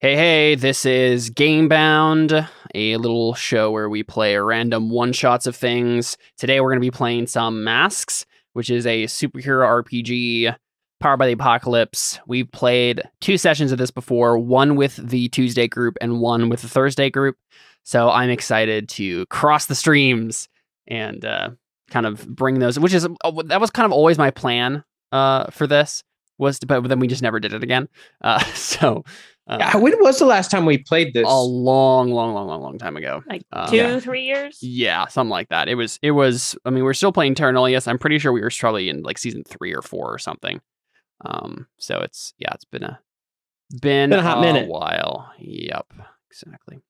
Hey, this is Gamebound, a little show where we play random one-shots of things. Today we're going to be playing some Masks, which is a superhero RPG powered by the apocalypse. We've played 2 sessions of this before, one with the Tuesday group and one with the Thursday group. So I'm excited to cross the streams and kind of bring those, that was kind of always my plan for this, but then we just never did it again. When was the last time we played this? A long time ago. Like 2-3 years? Yeah, something like that. It was, I mean, we're still playing Eternal. Yes, I'm pretty sure we were probably in like season 3 or 4 or something. So it's been a hot minute. While. Yep, exactly.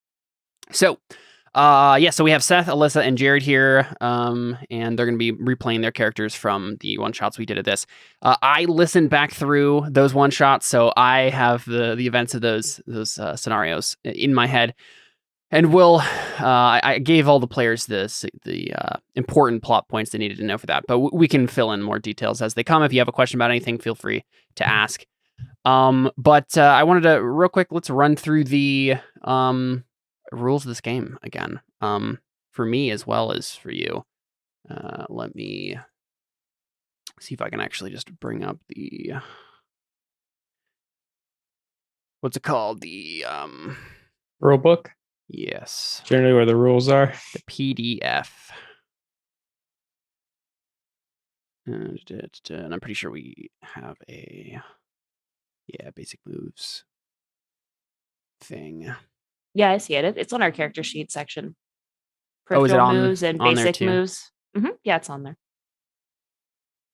So, so we have Seth, Alyssa, and Jared here, and they're going to be replaying their characters from the one-shots we did at this. I listened back through those one-shots, so I have the events of those scenarios in my head, and I gave all the players the important plot points they needed to know for that, but we can fill in more details as they come. If you have a question about anything, feel free to ask. But I wanted to, real quick, let's run through the rules of this game again, for me as well as for you. Let me see if I can actually just bring up the what's it called, the Rule book. Yes, Generally where the rules are. the PDF. And I'm pretty sure we have a basic moves thing. Yeah, I see it. It's on our character sheet section. Oh, is it Peripheral moves and on there basic too? moves. Yeah, it's on there.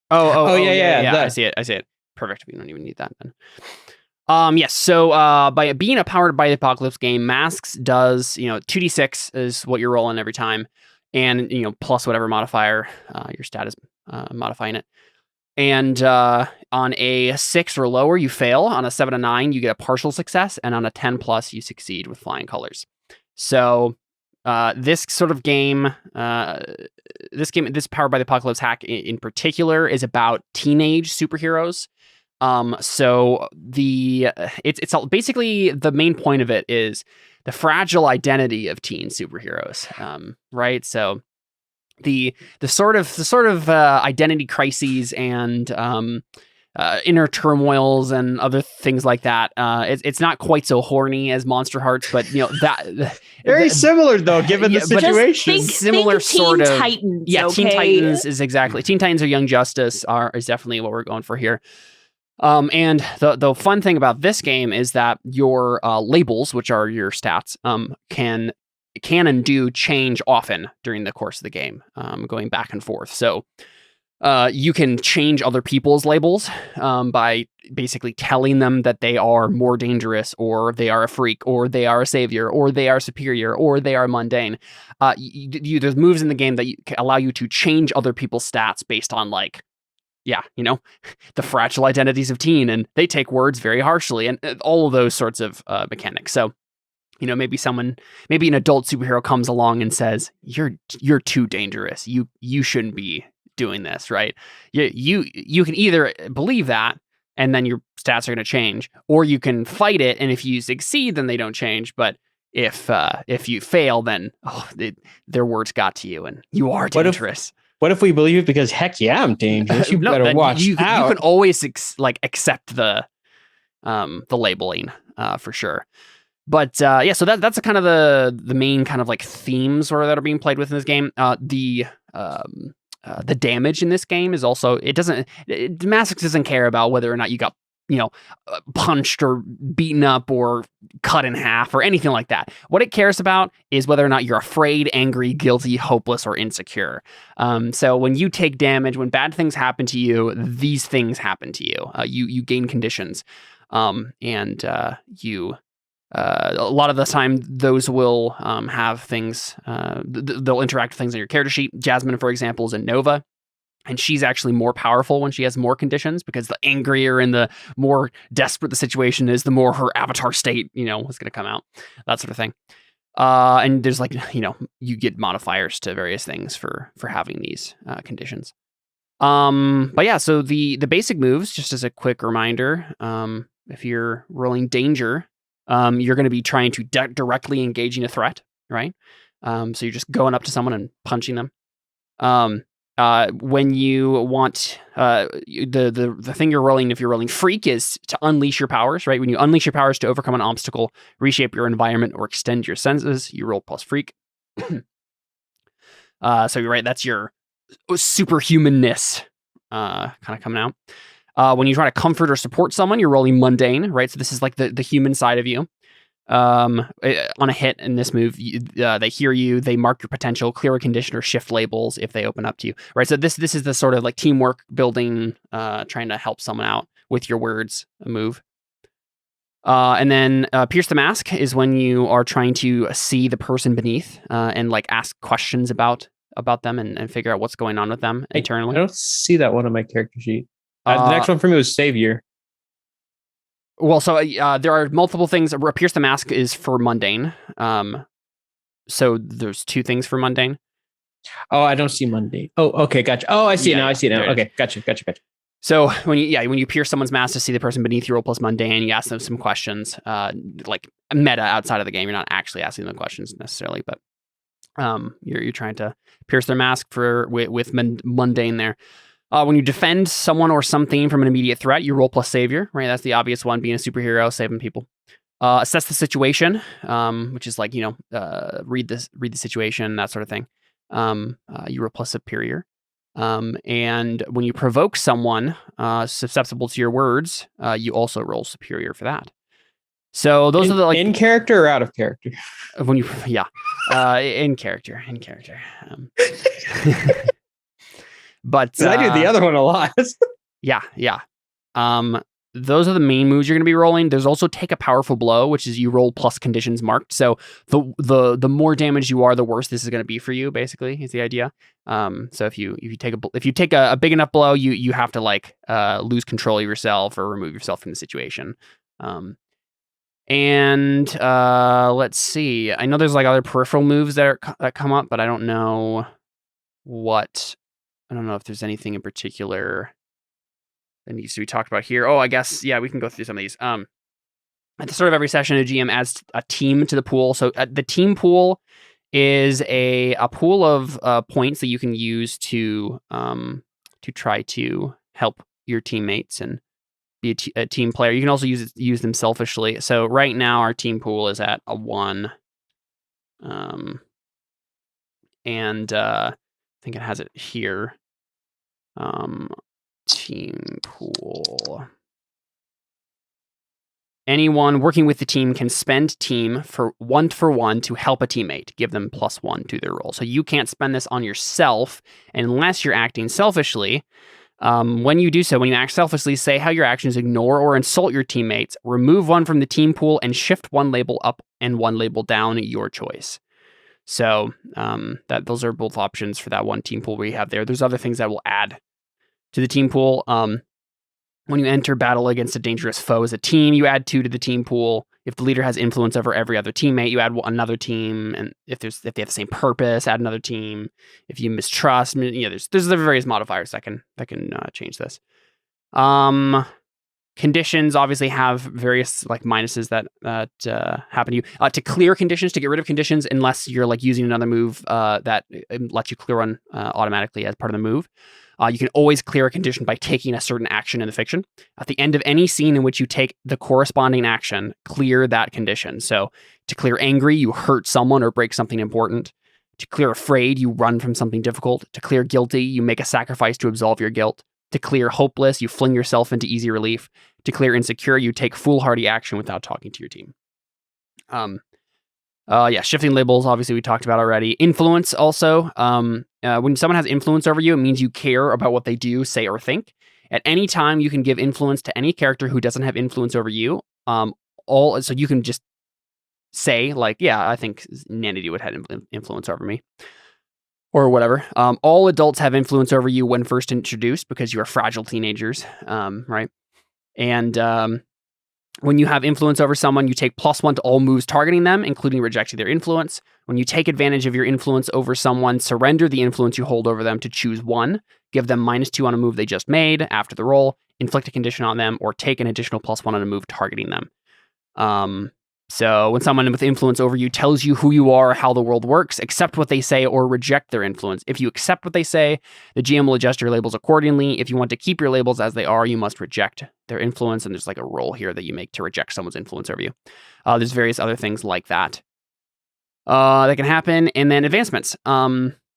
Yeah. I see it. Perfect. We don't even need that then. Yes. So, by being a powered by the apocalypse game, Masks does 2d6 is what you're rolling every time, and plus whatever modifier your stat is modifying it. And on a 6 or lower, you fail. On a 7 or 9, you get a partial success, and on a 10 plus, you succeed with flying colors. So this sort of game, this Powered by the Apocalypse hack in particular, is about teenage superheroes. So it's basically the main point of it is the fragile identity of teen superheroes, right? So the sort of identity crises and inner turmoils and other things like that. It's not quite so horny as Monster Hearts, but that very similar though, given the situation. Similar sort of. Titans, yeah, okay? Teen Titans is exactly. Teen Titans or Young Justice is definitely what we're going for here. And the fun thing about this game is that your labels, which are your stats, can and do change often during the course of the game, going back and forth. So you can change other people's labels by basically telling them that they are more dangerous, or they are a freak, or they are a savior, or they are superior, or they are mundane. There's moves in the game that allow you to change other people's stats based on the fragile identities of teen, and they take words very harshly, and all of those sorts of mechanics. So maybe an adult superhero comes along and says, you're too dangerous. You shouldn't be doing this, right? You can either believe that, and then your stats are going to change, or you can fight it, and if you succeed, then they don't change. But if you fail, then their words got to you, and you are dangerous. What if we believe it because heck yeah, I'm dangerous? You better watch out. You can always accept the labeling for sure. But so that's kind of the main kind of like themes that are being played with in this game. The damage in this game is also, Masks doesn't care about whether or not you got punched or beaten up or cut in half or anything like that. What it cares about is whether or not you're afraid, angry, guilty, hopeless, or insecure. So when you take damage, when bad things happen to you, these things happen to you. You gain conditions, and you. A lot of the time, those will have things. They'll interact with things on your character sheet. Jazmine, for example, is a Nova, and she's actually more powerful when she has more conditions, because the angrier and the more desperate the situation is, the more her avatar state, is going to come out. That sort of thing. And there's you get modifiers to various things for having these conditions. But yeah, so the basic moves, just as a quick reminder, if you're rolling danger, you're going to be trying to directly engaging a threat, right? So you're just going up to someone and punching them. When you want the thing you're rolling, if you're rolling freak, is to unleash your powers, right? When you unleash your powers to overcome an obstacle, reshape your environment, or extend your senses, you roll plus freak. So you're right, that's your superhumanness kind of coming out. When you try to comfort or support someone, you're rolling mundane, right? So this is like the human side of you. On a hit in this move, they hear you, they mark your potential, clear a condition, or shift labels if they open up to you, right? So this is the sort of like teamwork building, trying to help someone out with your words move. And then pierce the mask is when you are trying to see the person beneath and like ask questions about them and figure out what's going on with them internally. I don't see that one on my character sheet. The next one for me was savior. Well, so there are multiple things. Pierce the mask is for mundane. So there's 2 things for mundane. Oh, I don't see mundane. Oh, okay, gotcha. Oh, I see it now. I see it now. Okay, gotcha. So when you pierce someone's mask to see the person beneath, you roll plus mundane. You ask them some questions, like meta outside of the game. You're not actually asking them questions necessarily, but you're trying to pierce their mask with mundane there. When you defend someone or something from an immediate threat, you roll plus savior, right? That's the obvious one, being a superhero, saving people. Assess the situation, which is like, read the situation, that sort of thing. You roll plus superior. And when you provoke someone susceptible to your words, you also roll superior for that. So those are the like in character or out of character. When you in character. But I do the other one a lot. Yeah. Those are the main moves you're going to be rolling. There's also take a powerful blow, which is you roll plus conditions marked. So the more damage you are, the worse this is going to be for you. Basically, is the idea. So if you take a big enough blow, you have to like lose control of yourself or remove yourself from the situation. And let's see. I know there's like other peripheral moves that come up, but I don't know if there's anything in particular that needs to be talked about here. Oh, I guess, yeah, we can go through some of these. At the start of every session, a GM adds a team to the pool. So the team pool is a pool of points that you can use to try to help your teammates and be a team player. You can also use them selfishly. So right now, our team pool is at a 1. And I think it has it here. Team pool. Anyone working with the team can spend team for 1 to help a teammate. Give them +1 to their roll. So you can't spend this on yourself unless you're acting selfishly. When you do so, when you act selfishly, say how your actions ignore or insult your teammates, remove 1 from the team pool, and shift 1 label up and 1 label down, your choice. So those are both options for that 1 team pool we have there. There's other things that will add to the team pool. When you enter battle against a dangerous foe as a team, you add 2 to the team pool. If the leader has influence over every other teammate, you add another team. And if they have the same purpose, add another team. If you mistrust, there's the various modifiers that can change this. Conditions obviously have various like minuses that happen to you. To clear conditions, to get rid of conditions, unless you're like using another move that lets you clear one automatically as part of the move. You can always clear a condition by taking a certain action in the fiction. At the end of any scene in which you take the corresponding action, clear that condition. So to clear angry, you hurt someone or break something important. To clear afraid, you run from something difficult. To clear guilty, you make a sacrifice to absolve your guilt. To clear hopeless, you fling yourself into easy relief. To clear insecure, you take foolhardy action without talking to your team. Shifting labels, obviously we talked about already. Influence also. When someone has influence over you, it means you care about what they do, say, or think. At any time, you can give influence to any character who doesn't have influence over you. So you can just say, like, yeah, I think Nanity would have influence over me. Or whatever. All adults have influence over you when first introduced because you are fragile teenagers, right? And when you have influence over someone, you take +1 to all moves targeting them, including rejecting their influence. When you take advantage of your influence over someone, surrender the influence you hold over them to choose 1. Give them -2 on a move they just made after the roll. Inflict a condition on them, or take an additional +1 on a move targeting them. So when someone with influence over you tells you who you are, how the world works, accept what they say or reject their influence. If you accept what they say, the GM will adjust your labels accordingly. If you want to keep your labels as they are, you must reject their influence. And there's like a roll here that you make to reject someone's influence over you. There's various other things like that that can happen. And then advancements.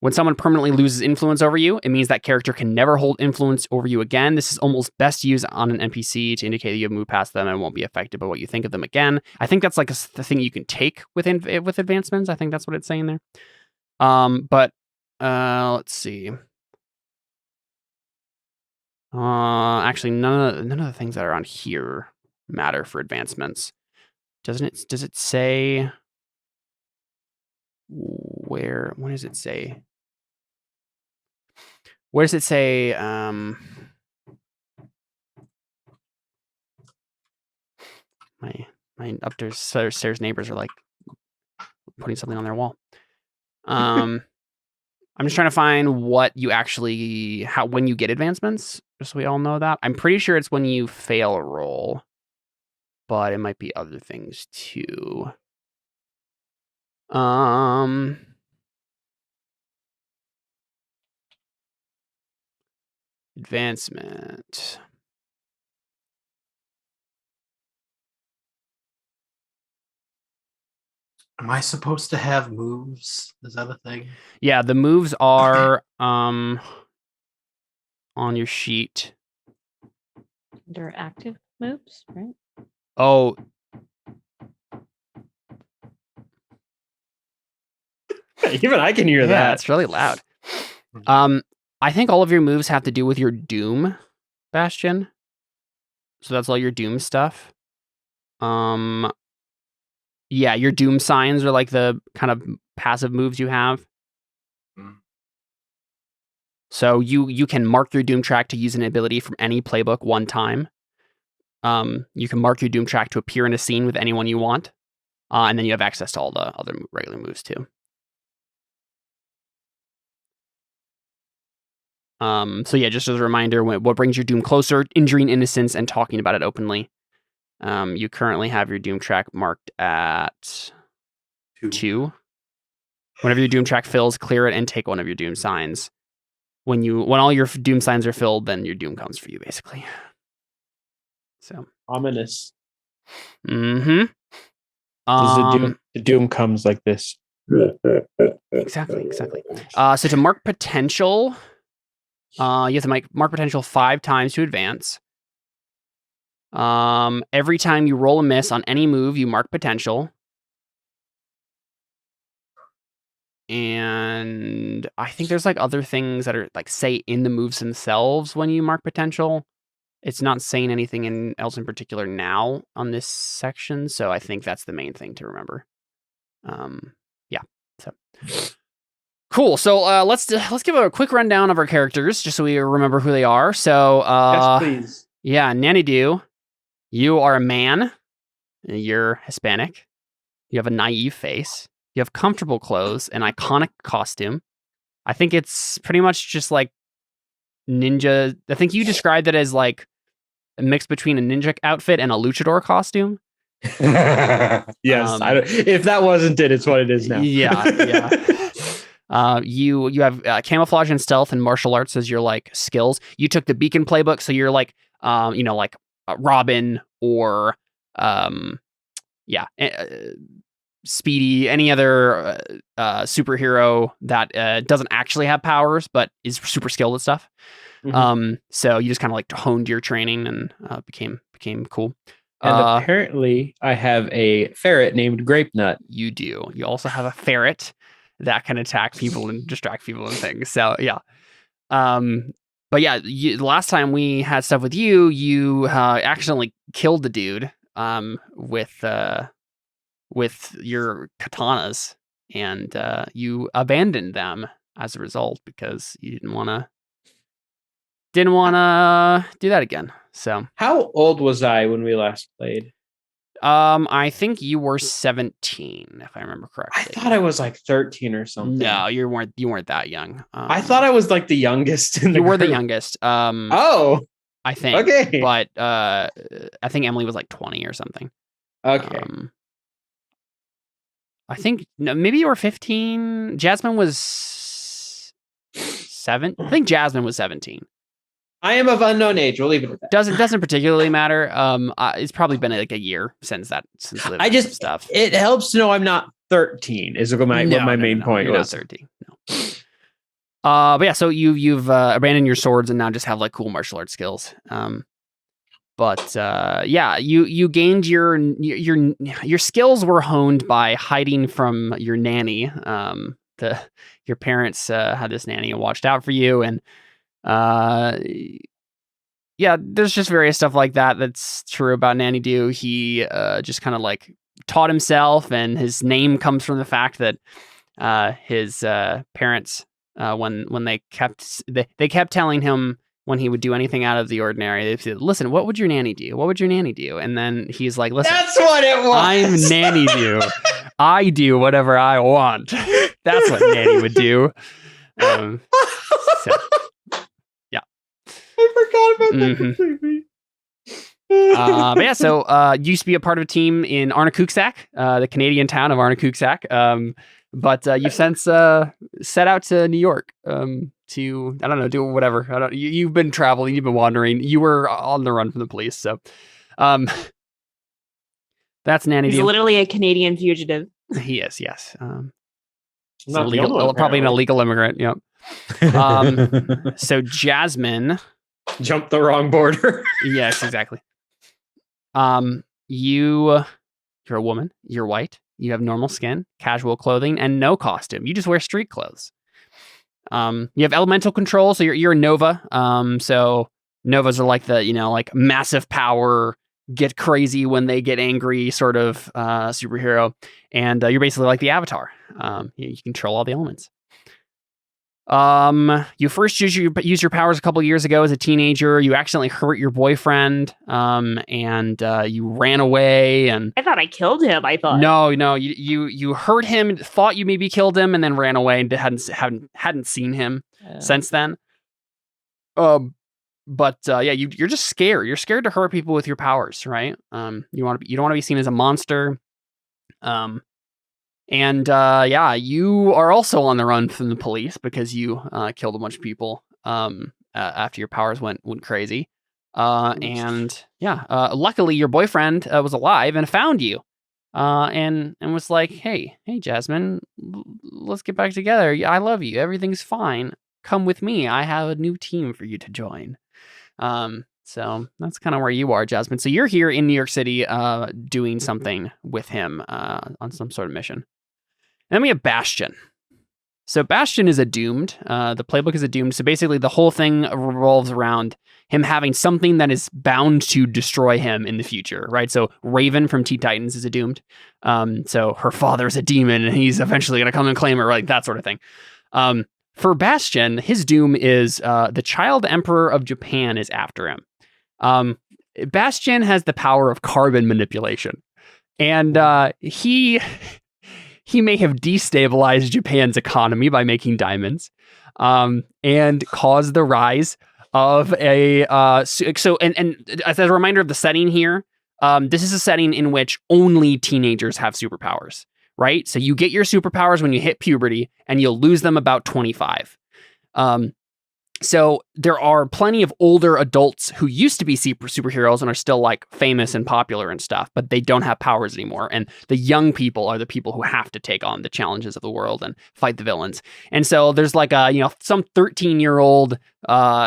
When someone permanently loses influence over you, it means that character can never hold influence over you again. This is almost best used on an NPC to indicate that you have moved past them and won't be affected by what you think of them again. I think that's like the thing you can take with advancements. I think that's what it's saying there. But let's see. Actually, none of the things that are on here matter for advancements. Does it say where? What does it say? Where does it say? My upstairs neighbors are like putting something on their wall. I'm just trying to find what you actually when you get advancements, just so we all know that. I'm pretty sure it's when you fail a roll, but it might be other things too. Advancement. Am I supposed to have moves? Is that a thing? Yeah, the moves are on your sheet. They're active moves, right? Oh. Even I can hear that. It's really loud. I think all of your moves have to do with your Doom, Bastion. So that's all your Doom stuff. Yeah, your Doom signs are like the kind of passive moves you have. So you can mark your Doom track to use an ability from any playbook one time. You can mark your Doom track to appear in a scene with anyone you want. And then you have access to all the other regular moves too. So yeah, just as a reminder, what brings your Doom closer, injuring innocence and talking about it openly. You currently have your Doom track marked at 2. Whenever your Doom track fills, clear it and take one of your Doom signs. When all your Doom signs are filled, then your Doom comes for you, basically. So ominous. Mm-hmm. The Doom comes like this. Exactly. So to mark potential, you have to mark potential 5 times to advance. Every time you roll a miss on any move, you mark potential. And I think there's like other things that are like say in the moves themselves when you mark potential. It's not saying anything else in particular now on this section, so I think that's the main thing to remember. Yeah. So cool. So let's give a quick rundown of our characters just so we remember who they are. So yes, please. Yeah, Nanny-Do. You are a man. You're Hispanic. You have a naive face. You have comfortable clothes, an iconic costume. I think it's pretty much just like ninja. I think you described it as like a mix between a ninja outfit and a luchador costume. Yes, if that wasn't it, it's what it is now. Yeah. You have camouflage and stealth and martial arts as your like skills. You took the Beacon playbook, so you're like like Robin or Speedy, any other superhero that doesn't actually have powers but is super skilled at stuff. Mm-hmm. So you just kind of like honed your training and became cool. And apparently I have a ferret named Grape Nut. You do. You also have a ferret that can attack people and distract people and things. So yeah. But yeah, the last time we had stuff with you accidentally killed the dude with your katanas, and you abandoned them as a result because you didn't want to do that again. So how old was I when we last played? I think you were 17, if I remember correctly. I thought I was like 13 or something. No, you weren't that young. I thought I was like the youngest in the You were group. the youngest. I think. Okay. But I think Emily was like 20 or something. Okay. I think maybe you were 15. Jazmine was 7. I think Jazmine was 17. I am of unknown age. We'll leave it at that. Doesn't particularly matter. It's probably been like a year since stuff. It helps to know I'm not 13. Is what my main point You're was. not 13. No. But yeah, so you've abandoned your swords and now just have like cool martial arts skills. Yeah, you gained your skills were honed by hiding from your nanny. Your parents had this nanny and watched out for you, and yeah, there's just various stuff like that that's true about Nanny Do. He just kind of like taught himself, and his name comes from the fact that his parents, when they kept telling him when he would do anything out of the ordinary, they said, "Listen, what would your nanny do? What would your nanny do?" And then he's like, "Listen, that's what it was. I'm Nanny Do. I do whatever I want." That's what Nanny would do. So, yeah, I forgot about that completely. But yeah, so used to be a part of a team in Arnacooksack, the Canadian town of Arnacooksack. But you've since set out to New York to, I don't know, do whatever. You've been traveling, you've been wandering. You were on the run from the police, so that's Nanny. He's literally a Canadian fugitive. He is, yes. Not probably an illegal immigrant. Yep. So Jazmine jumped the wrong border. Yes, exactly. You're a woman. You're white. You have normal skin, casual clothing, and no costume. You just wear street clothes. You have elemental control, so you're a Nova. So Novas are like the, like massive power, get crazy when they get angry sort of superhero. And you're basically like the Avatar. You control all the elements. You first used your powers a couple years ago as a teenager. You accidentally hurt your boyfriend, and you ran away. And I thought I killed him. I thought no, you hurt him, thought you maybe killed him, and then ran away and hadn't seen him since then. But yeah, you're just scared. You're scared to hurt people with your powers, right? You don't want to be seen as a monster. And yeah, you are also on the run from the police because you killed a bunch of people after your powers went crazy. And yeah, luckily your boyfriend was alive and found you, and was like, hey, Jazmine, let's get back together. I love you. Everything's fine. Come with me. I have a new team for you to join. So that's kind of where you are, Jazmine. So you're here in New York City doing something with him on some sort of mission. And then we have Bastion. So Bastion is a doomed. The playbook is a doomed. So basically the whole thing revolves around him having something that is bound to destroy him in the future, right? So Raven from Teen Titans is a doomed. So her father is a demon and he's eventually going to come and claim her, like that sort of thing. For Bastion, his doom is the child emperor of Japan is after him. Bastion has the power of carbon manipulation. And he may have destabilized Japan's economy by making diamonds, and caused the rise of a and as a reminder of the setting here, this is a setting in which only teenagers have superpowers, right? So you get your superpowers when you hit puberty, and you'll lose them about 25. So there are plenty of older adults who used to be superheroes and are still like famous and popular and stuff, but they don't have powers anymore. And the young people are the people who have to take on the challenges of the world and fight the villains. And so there's like some 13-year-old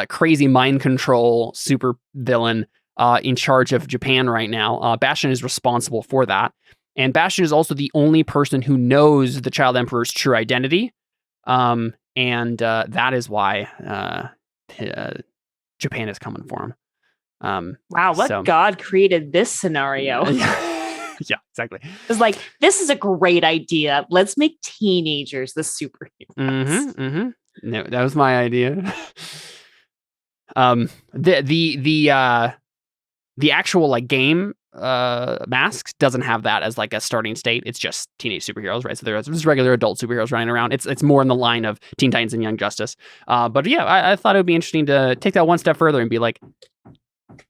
crazy mind control super villain in charge of Japan right now. Bastion is responsible for that. And Bastion is also the only person who knows the Child Emperor's true identity. And that is why Japan is coming for him. Wow, what god created this scenario? Yeah, exactly. It's like, this is a great idea. Let's make teenagers the superheroes. No, that was my idea. The actual like game Masks doesn't have that as like a starting state. It's just teenage superheroes, right? So there's regular adult superheroes running around. It's more in the line of Teen Titans and Young Justice. But yeah, I thought it would be interesting to take that one step further and be like,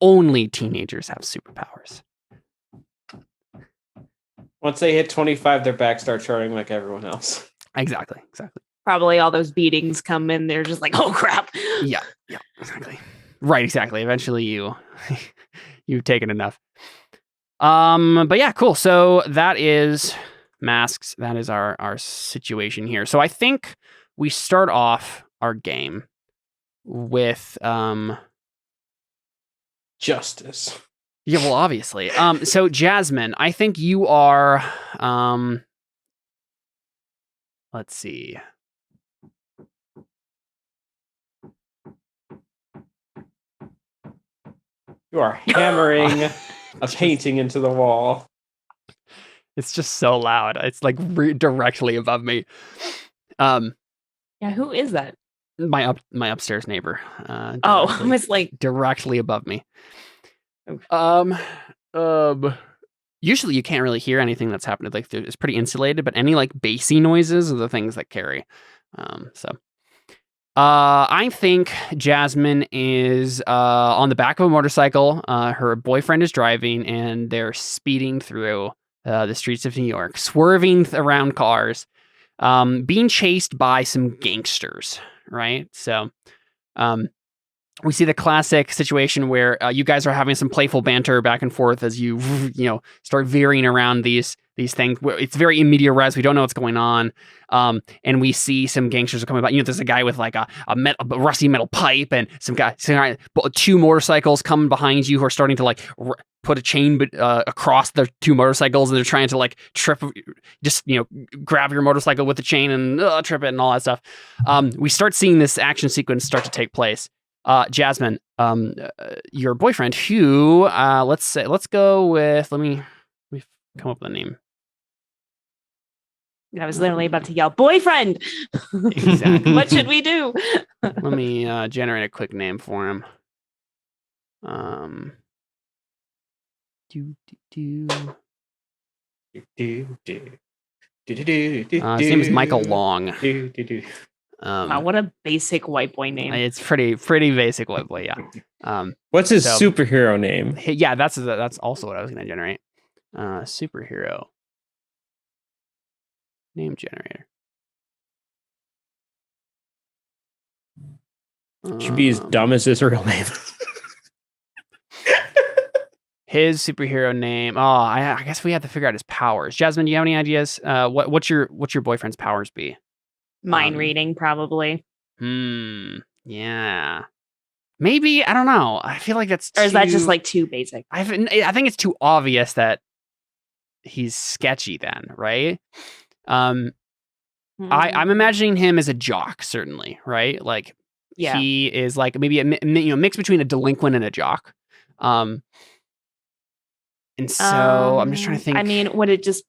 only teenagers have superpowers. Once they hit 25, their backs start charting like everyone else. Exactly. Probably all those beatings come in. They're just like, oh crap. Yeah, exactly. Right, exactly. Eventually you've taken enough. But yeah, cool. So that is masks. That is our situation here. So I think we start off our game with justice. Yeah, well, obviously. So Jazmine, I think you are let's see. You are hammering a painting into the wall. It's just so loud. It's like directly above me. Yeah, who is that? My upstairs neighbor. I was like directly above me. Okay. Usually you can't really hear anything that's happening. Like it's pretty insulated, but any like bassy noises are the things that carry. I think Jazmine is on the back of a motorcycle. Her boyfriend is driving, and they're speeding through the streets of New York, swerving around cars, being chased by some gangsters. Right, so we see the classic situation where you guys are having some playful banter back and forth as you start veering around these things. It's very in media res. We don't know what's going on. And we see some gangsters are coming by. There's a guy with like a rusty metal pipe, and some two motorcycles coming behind you who are starting to like put a chain across the two motorcycles, and they're trying to like trip, just grab your motorcycle with the chain and trip it and all that stuff. We start seeing this action sequence start to take place. Jazmine, your boyfriend, who let's go with let me come up with a name. I was literally about to yell, boyfriend. Exactly. What should we do? Let me generate a quick name for him. His name is Michael Long. Wow, what a basic white boy name. It's pretty basic white boy, yeah. What's his superhero name? Yeah, that's also what I was going to generate. Superhero name generator. Should be as dumb as his real name. His superhero name. Oh, I guess we have to figure out his powers. Jazmine, do you have any ideas? What's your boyfriend's powers be? Mind reading, probably. Yeah. Maybe, I don't know. I feel like that's or is that just like too basic? I think it's too obvious that he's sketchy then, right? I'm imagining him as a jock, certainly, right? Like he is like maybe a mix between a delinquent and a jock. And so I'm just trying to think. I mean, would it just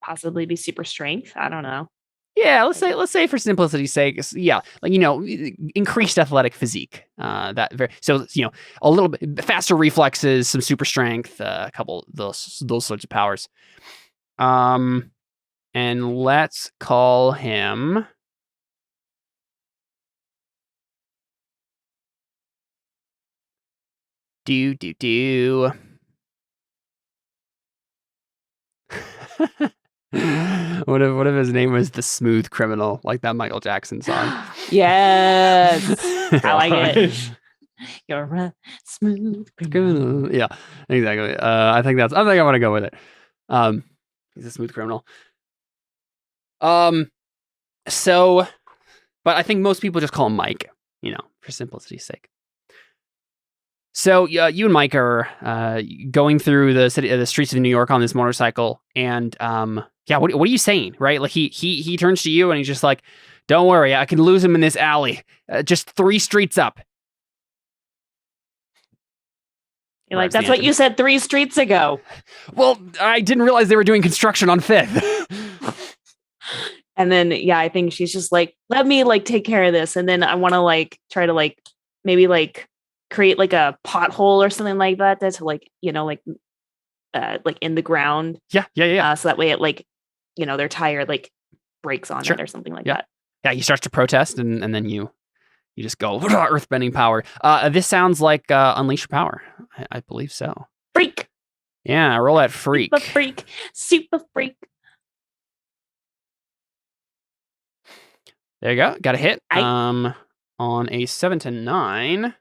possibly be super strength? I don't know. Yeah, let's say for simplicity's sake, yeah, like increased athletic physique. A little bit faster reflexes, some super strength, a couple those sorts of powers. And let's call him do. What if his name was the Smooth Criminal, like that Michael Jackson song? Yes, I like it. You're a smooth criminal. Yeah, exactly. I think I want to go with it. He's a smooth criminal. So, but I think most people just call him Mike, for simplicity's sake. So you and Mike are going through the streets of New York on this motorcycle, and what are you saying, right? Like he turns to you and he's just like, "Don't worry, I can lose him in this alley, just 3 streets up." You're like, "That's what you said 3 streets ago." Well, I didn't realize they were doing construction on 5th. And then I think she's just like, "Let me take care of this," and then I want to try to maybe create a pothole or something like that. That's in the ground. Yeah. So that way it their tire breaks on it or something like that. Yeah, he starts to protest, and then you just go earthbending power. This sounds like Unleash Your Power. I believe so. Freak. Yeah, roll that freak. Super freak. There you go. Got a hit. On a 7 to 9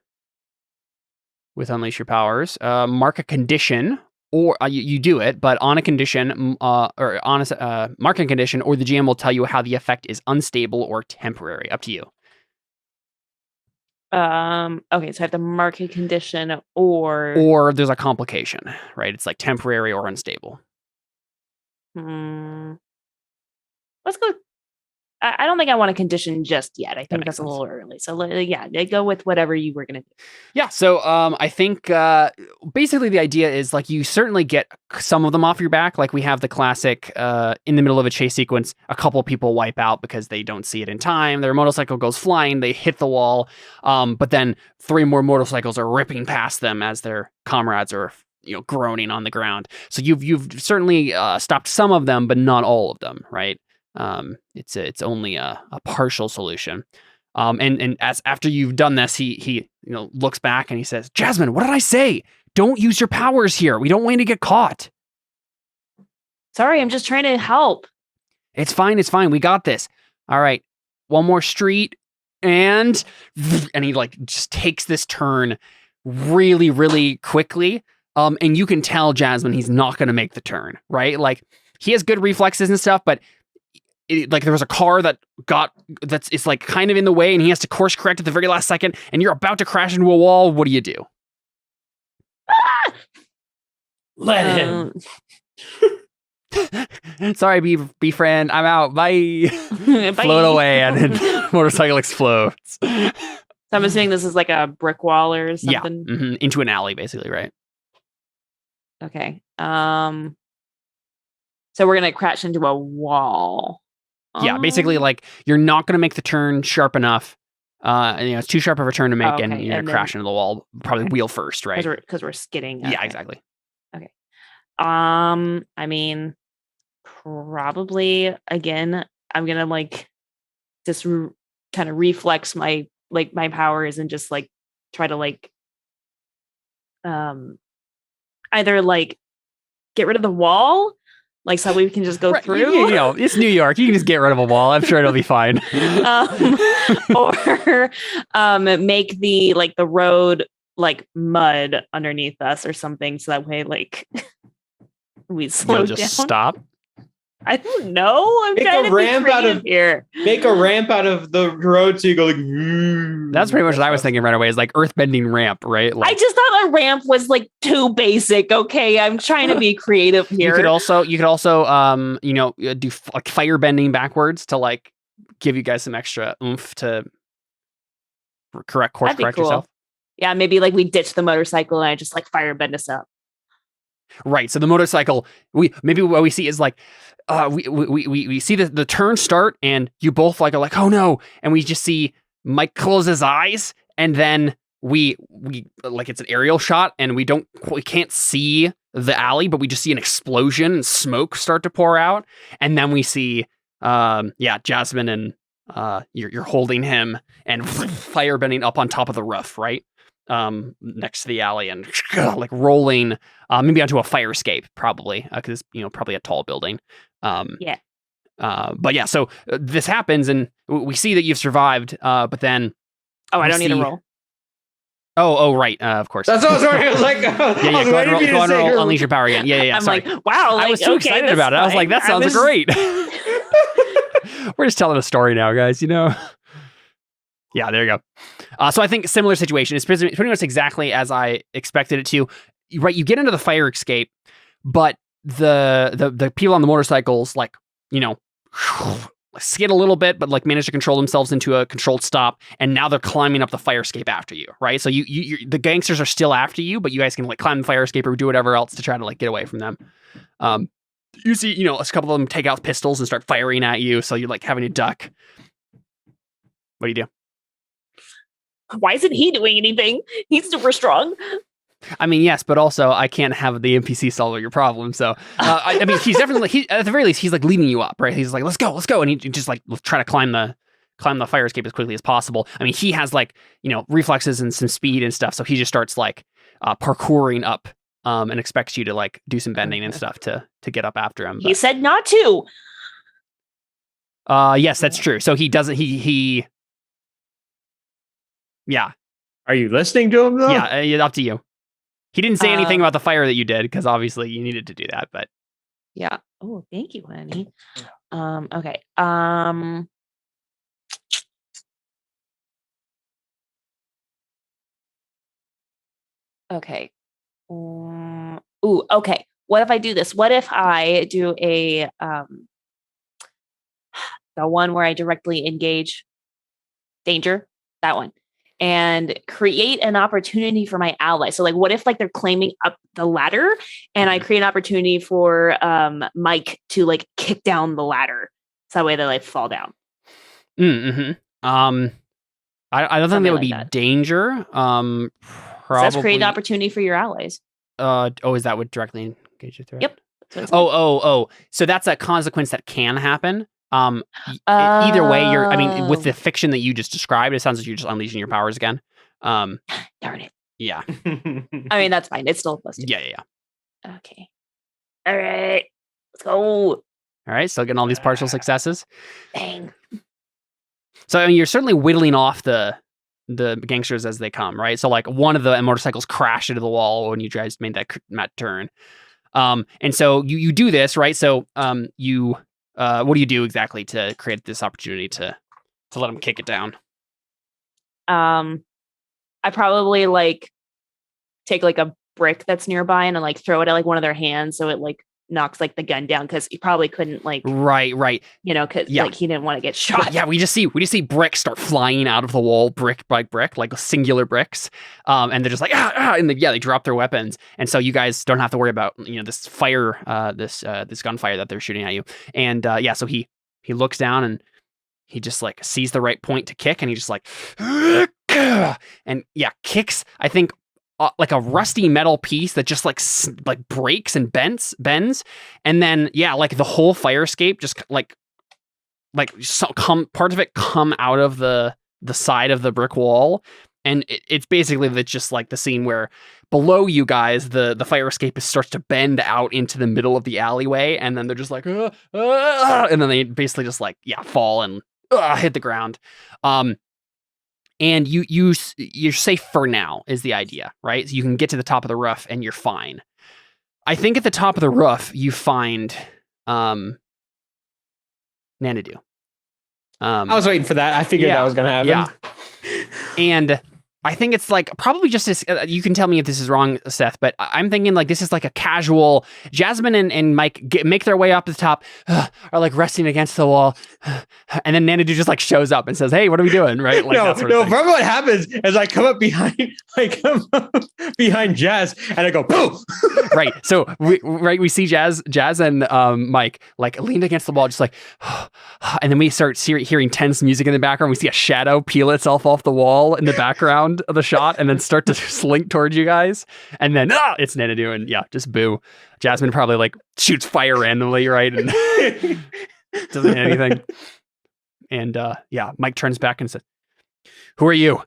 with Unleash Your Powers. Mark a condition, or you do it, but on a condition, mark a condition, or the GM will tell you how the effect is unstable or temporary. Up to you. Okay, so I have to mark a condition or there's a complication, right? It's like temporary or unstable. Let's go. I don't think I want a condition just yet. I think that's a little early. So yeah, go with whatever you were gonna do. Yeah. So I think basically the idea is like you certainly get some of them off your back. Like we have the classic in the middle of a chase sequence, a couple people wipe out because they don't see it in time. Their motorcycle goes flying, they hit the wall, but then 3 more motorcycles are ripping past them as their comrades are groaning on the ground. So you've certainly stopped some of them, but not all of them, right? It's only a partial solution. And as after you've done this, he looks back and he says, Jazmine, what did I say? Don't use your powers here. We don't want you to get caught. Sorry, I'm just trying to help. It's fine. We got this. All right. One more street and he just takes this turn really, really quickly. And you can tell Jazmine he's not going to make the turn, right? Like he has good reflexes and stuff, but there was a car it's like kind of in the way and he has to course correct at the very last second and you're about to crash into a wall. What do you do? Let him. Sorry, be friend. I'm out. Bye. Bye. Float away and motorcycle explodes. So I'm assuming this is like a brick wall or something. Yeah. Mm-hmm. Into an alley, basically, right? Okay. So we're gonna crash into a wall. Yeah, basically, like you're not gonna make the turn sharp enough. It's too sharp of a turn to make, and you're gonna crash into the wall. Probably wheel first, right? Because we're skidding. Okay. Yeah, exactly. Okay. I mean, probably again, I'm gonna just kind of reflex my powers and just try to either get rid of the wall. So we can just go through. It's New York. You can just get rid of a wall. I'm sure it'll be fine. Or make the road mud underneath us or something, so that way we slow down. Just stop. I don't know. I'm trying to be creative here. Make a ramp out of the road so you go That's pretty much what I was thinking right away. Is earthbending ramp, right? I just thought a ramp was too basic. Okay, I'm trying to be creative here. You could also do fire bending backwards to give you guys some extra oomph to correct cool. yourself. Yeah, maybe we ditch the motorcycle and I just fire bend us up. Right. So the motorcycle, what we see is we see the turn start and you both are like, oh no. And we just see Mike close his eyes and then we it's an aerial shot and we can't see the alley, but we just see an explosion and smoke start to pour out. And then we see, Jazmine and you're holding him and fire bending up on top of the roof, right? Next to the alley and rolling maybe onto a fire escape probably because probably a tall building. But yeah, so this happens and we see that you've survived, but then I don't need a roll. Oh right, of course. That's what I was wondering. I was like, go ahead and roll Unleash Your Power again. Yeah. I'm sorry. Wow, I was too excited about it. I was like, that sounds great. We're just telling a story now, guys. Yeah, there you go. So I think similar situation. It's pretty much exactly as I expected it to. Right, you get into the fire escape, but the people on the motorcycles skid a little bit, but manage to control themselves into a controlled stop, and now they're climbing up the fire escape after you. Right, so you the gangsters are still after you, but you guys can climb the fire escape or do whatever else to try to get away from them. You see, a couple of them take out pistols and start firing at you, so you're having to duck. What do you do? Why isn't he doing anything? He's super strong. I mean, yes, but also I can't have the NPC solve your problem. So, I mean, he's definitely at the very least he's leading you up, right? He's let's go, and he just try to climb the fire escape as quickly as possible. I mean, he has reflexes and some speed and stuff, so he just starts parkouring up and expects you to like do some bending and stuff to get up after him. He said not to. Yes, that's true. So he doesn't. He. Yeah. Are you listening to him though? Yeah, up to you. He didn't say anything about the fire that you did because obviously you needed to do that. But yeah. Oh, thank you, honey. Okay. Okay. Okay. What if I do this? What if I do a the one where I directly engage danger? That one. And create an opportunity for my ally. So like what if like they're climbing up the ladder and I create an opportunity for Mike to like kick down the ladder. So that way they like fall down. I don't think that would be danger. Probably. So that's create an opportunity for your allies. Is that what directly engage your threat? Yep. So that's a consequence that can happen. Either way, with the fiction that you just described, it sounds like you're just unleashing your powers again. Darn it. Yeah. I mean, that's fine. It's still busted. Yeah. Okay. All right. Let's go. All right. Still getting all these partial successes. Dang. So I mean, you're certainly whittling off the gangsters as they come, right? So like one of the motorcycles crashed into the wall when you guys made that turn. And so you do this, right? So you what do you do exactly to create this opportunity to let them kick it down? I probably like take like a brick that's nearby and like throw it at like one of their hands so it like knocks like the gun down because he probably couldn't like right because like he didn't want to get shot. Yeah, we just see bricks start flying out of the wall, brick by brick, like singular bricks, and they're just like and they drop their weapons, and so you guys don't have to worry about this fire, this gunfire that they're shooting at you, and so he looks down and he just like sees the right point to kick, and he just like and kicks, I think, like a rusty metal piece that just like breaks and bends, and then like the whole fire escape just part of it come out of the side of the brick wall, and it's basically just like the scene where below you guys the fire escape starts to bend out into the middle of the alleyway, and then they're just like and then they basically just like fall and hit the ground. And you're safe for now is the idea, right? So you can get to the top of the roof and you're fine. I think at the top of the roof you find Nanadu. I was waiting for that. I figured that was going to happen. Yeah. And I think it's like probably just as you can tell me if this is wrong, Seth, but I'm thinking like this is like a casual Jazmine and Mike make their way up to the top, are like resting against the wall, and then Nanadu just like shows up and says, "Hey, what are we doing?" Right? Like, probably what happens is I come up behind Jazz and I go boom. Right. So we see Jazz and Mike like leaned against the wall, just like, and then we start hearing tense music in the background. We see a shadow peel itself off the wall in the background of the shot and then start to slink towards you guys, and then it's Nanadu, and just boo. Jazmine probably like shoots fire randomly, right, and doesn't hit anything. And Mike turns back and says, "Who are you?"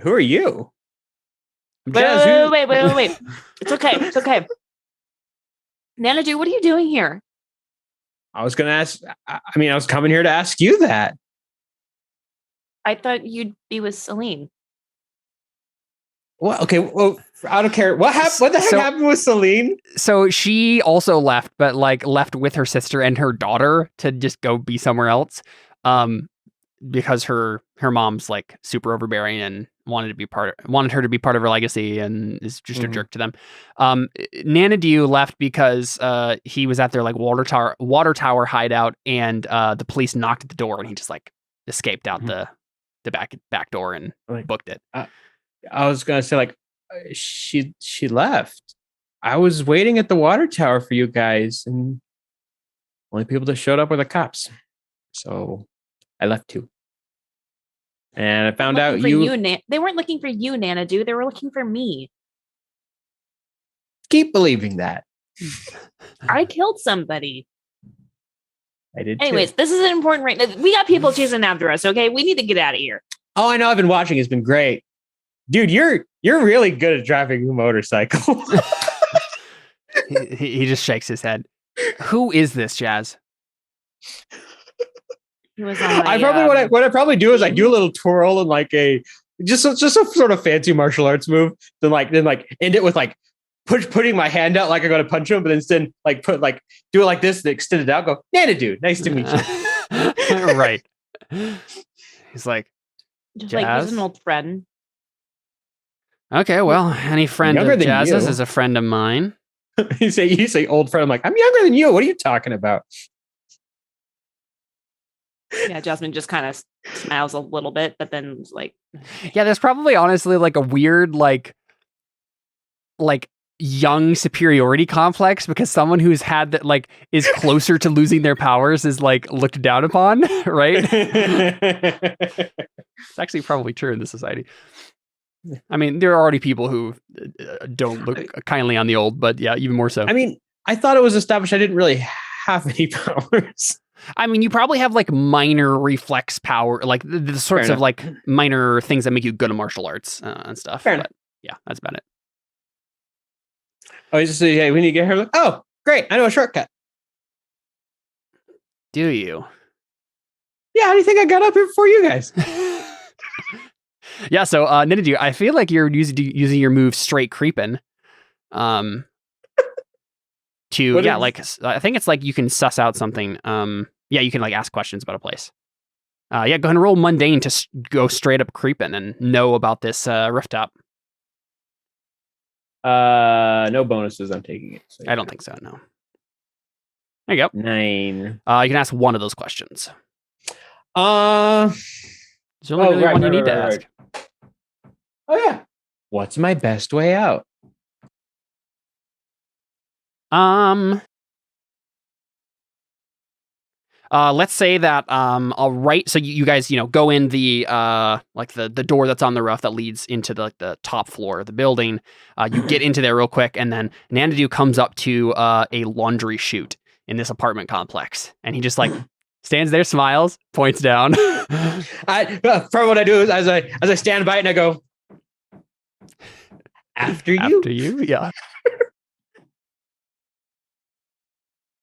Who are you? Wait. It's okay. Nanadu, what are you doing here? I was gonna ask. I was coming here to ask you that. I thought you'd be with Celine. Well, okay. Well, I don't care. What happened? What the heck happened with Celine? So she also left, but like left with her sister and her daughter to just go be somewhere else. Because her mom's like super overbearing and wanted her to be part of her legacy and is just a jerk to them. Nanadu left because he was at their like water tower hideout, and the police knocked at the door, and he just like escaped out the back door and booked it. I was gonna say like she left. I was waiting at the water tower for you guys, and only people that showed up were the cops. So I left too. And I found out they weren't looking for you, Nanadu. They were looking for me. Keep believing that. I killed somebody. I did. Anyways, this is important, right? We got people chasing after us. Okay, we need to get out of here. Oh, I know. I've been watching. It's been great. dude, you're really good at driving a motorcycle. He just shakes his head. Who is this, Jazz? He was on I my, probably what I probably do is I do a little twirl and like a sort of fancy martial arts move. Then end it with like putting my hand out like I'm gonna punch him, but instead like do it like this, and extend it out. Go, Nana, dude, nice to meet you. Right. He's like, just like Jazz? he's an old friend. okay, well, any friend Younger of than Jazz's you. is a friend of mine. you say old friend. I'm like, I'm younger than you. What are you talking about? Yeah, Jazmine just kind of smiles a little bit, but then is like, Yeah, there's probably honestly like a weird like young superiority complex because someone who's had that like is closer to losing their powers is like looked down upon, right? It's actually probably true in this society. I mean, there are already people who don't look kindly on the old, but yeah, even more so. I mean, I thought it was established I didn't really have any powers. I mean, you probably have like minor reflex power, like the sorts Fair of like minor things that make you good at martial arts and stuff. Fair but enough. yeah, that's about it. Oh, you just say, hey, we need to get her. Like, oh, great. I know a shortcut. Do you? Yeah, how do you think I got up here before you guys? Yeah, so Ninja, I feel like you're using your move straight creeping. To What yeah, is- like I think it's like you can suss out something. Yeah, you can like ask questions about a place. Yeah, go ahead and roll mundane to go straight up creeping and know about this rooftop. No bonuses. I'm taking it. So I don't think so. No. There you go. 9. You can ask one of those questions. Oh There's only really right, one you right, need to right, ask. yeah. What's my best way out? Let's say that right, so you guys go in the like the door that's on the roof that leads into the top floor of the building. You get into there real quick, and then Nandadu comes up to a laundry chute in this apartment complex, and he just like stands there, smiles, points down. Probably what I do is as I stand by it and I go, after you. After you, yeah.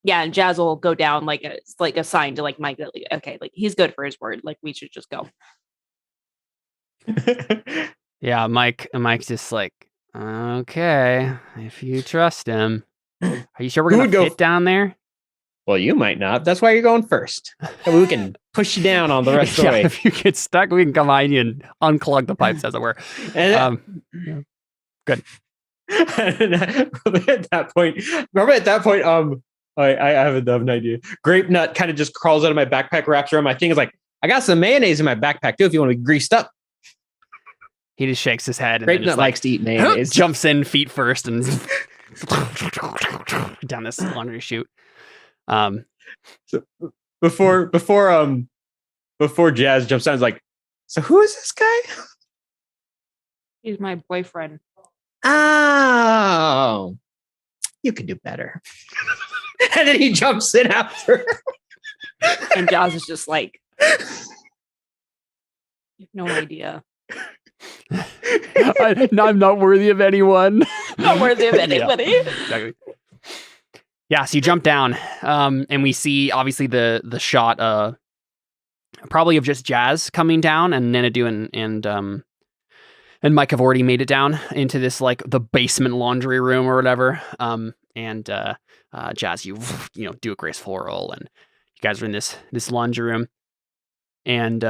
yeah, and Jazz will go down like it's like a sign to like Mike that like, okay, like he's good for his word. Like we should just go. Yeah, Mike's just like, okay, if you trust him. Are you sure we're Who gonna would go fit down there? Well, you might not. That's why you're going first. And we can push you down on the rest of the Yeah, way. if you get stuck, we can come behind you and unclog the pipes, as it were. And Good. at that point, I have an idea. Grape Nut kind of just crawls out of my backpack, wraps around my thing. Is like, I got some mayonnaise in my backpack too. If you want to be greased up. He just shakes his head and Grape then Nut just, like, likes to eat mayonnaise. jumps in feet first and down this laundry chute. So before Jazz jumps down, is like, so who is this guy? He's my boyfriend. Oh, you can do better. And then he jumps in after. And Jazz is just like, you have no idea. I'm not worthy of anyone. Not worthy of anybody. Yeah, exactly. Yeah, so you jump down, and we see obviously the shot, probably of just Jazz coming down, and Nenadu and Mike have already made it down into this like the basement laundry room or whatever. And Jazz, you do a graceful roll, and you guys are in this laundry room. And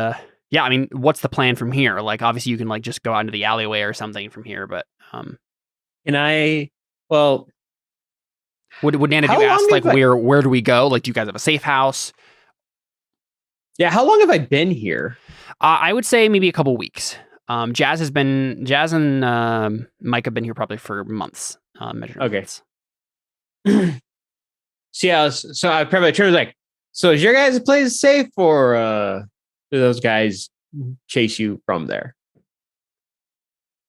yeah, I mean, what's the plan from here? Like, obviously, you can like just go out into the alleyway or something from here, but And I, well, would Nenadu How long ask like have I- where do we go? Like, do you guys have a safe house? yeah, how long have I been here? I would say maybe a couple weeks. Jazz and Mike have been here probably for months. Measured Okay. months. So I probably turned like, so is your guys' place safe, or do those guys chase you from there?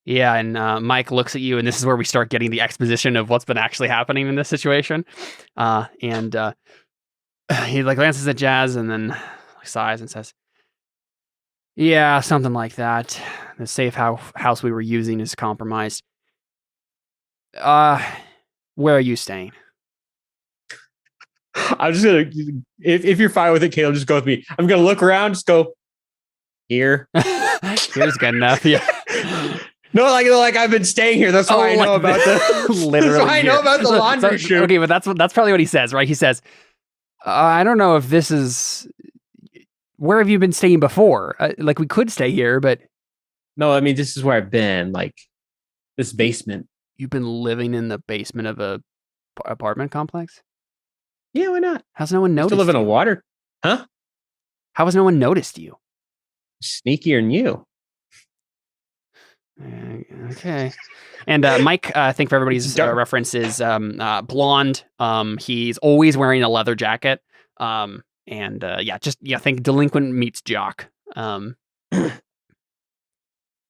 Yeah, and Mike looks at you, and this is where we start getting the exposition of what's been actually happening in this situation. And he like glances at Jazz and then sighs and says, Yeah, something like that. The safe house we were using is compromised. Where are you staying? I'm just gonna, if you're fine with it, Caleb, just go with me. I'm gonna look around, just go here. Here's good enough. Yeah. No, like I've been staying here. That's why I know like about the. literally. That's why I know about the laundry chute. Okay, but that's probably what he says, right? He says, "I don't know if this is. Where have you been staying before? Like we could stay here, but No, I mean this is where I've been. Like this basement. you've been living in the basement of a apartment complex. Yeah, why not? How's no one I noticed? still live in a you? water. Huh? How has no one noticed you? Sneakier than you. Okay. And Mike, I think for everybody's reference is blonde. He's always wearing a leather jacket. Think delinquent meets jock. It's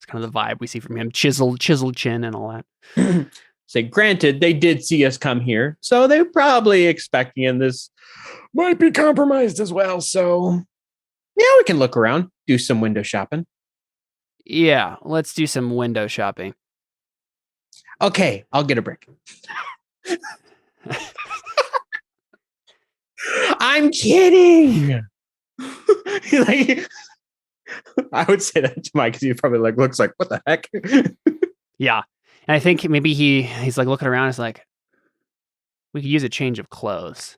kind of the vibe we see from him. Chiseled chin and all that. Say, granted, they did see us come here, so they're probably expecting and this might be compromised as well. So, yeah, we can look around, do some window shopping. Yeah, let's do some window shopping. Okay, I'll get a brick. I'm kidding. Like, I would say that to Mike because he probably like looks like, what the heck? Yeah. And I think maybe he's like looking around. It's like, we could use a change of clothes.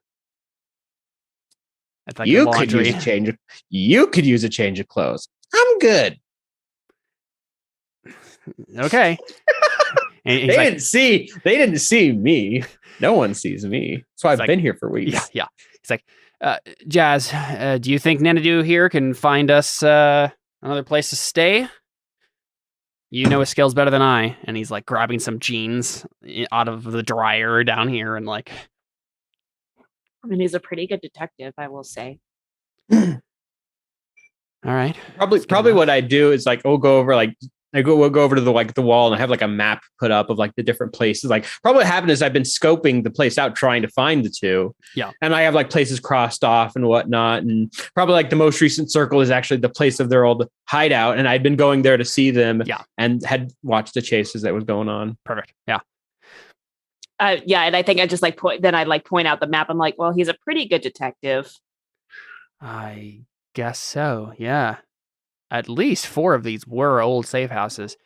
That's like You could use a change of clothes. I'm good. Okay. And they didn't see me. No one sees me. So I've been here for weeks. Yeah. He's like, Jazz, do you think Nanadu here can find us another place to stay? You know his skills better than I. And he's like grabbing some jeans out of the dryer down here and like. I mean, he's a pretty good detective, I will say. All right. Probably what I do is like we'll go over to the wall and I have like a map put up of like the different places. Like probably what happened is I've been scoping the place out trying to find the two. Yeah. And I have like places crossed off and whatnot. And probably like the most recent circle is actually the place of their old hideout. And I'd been going there to see them and had watched the chases that was going on. Perfect. Yeah. And I think I just point out the map. I'm like, well, he's a pretty good detective. I guess so. Yeah. At least 4 of these were old safe houses.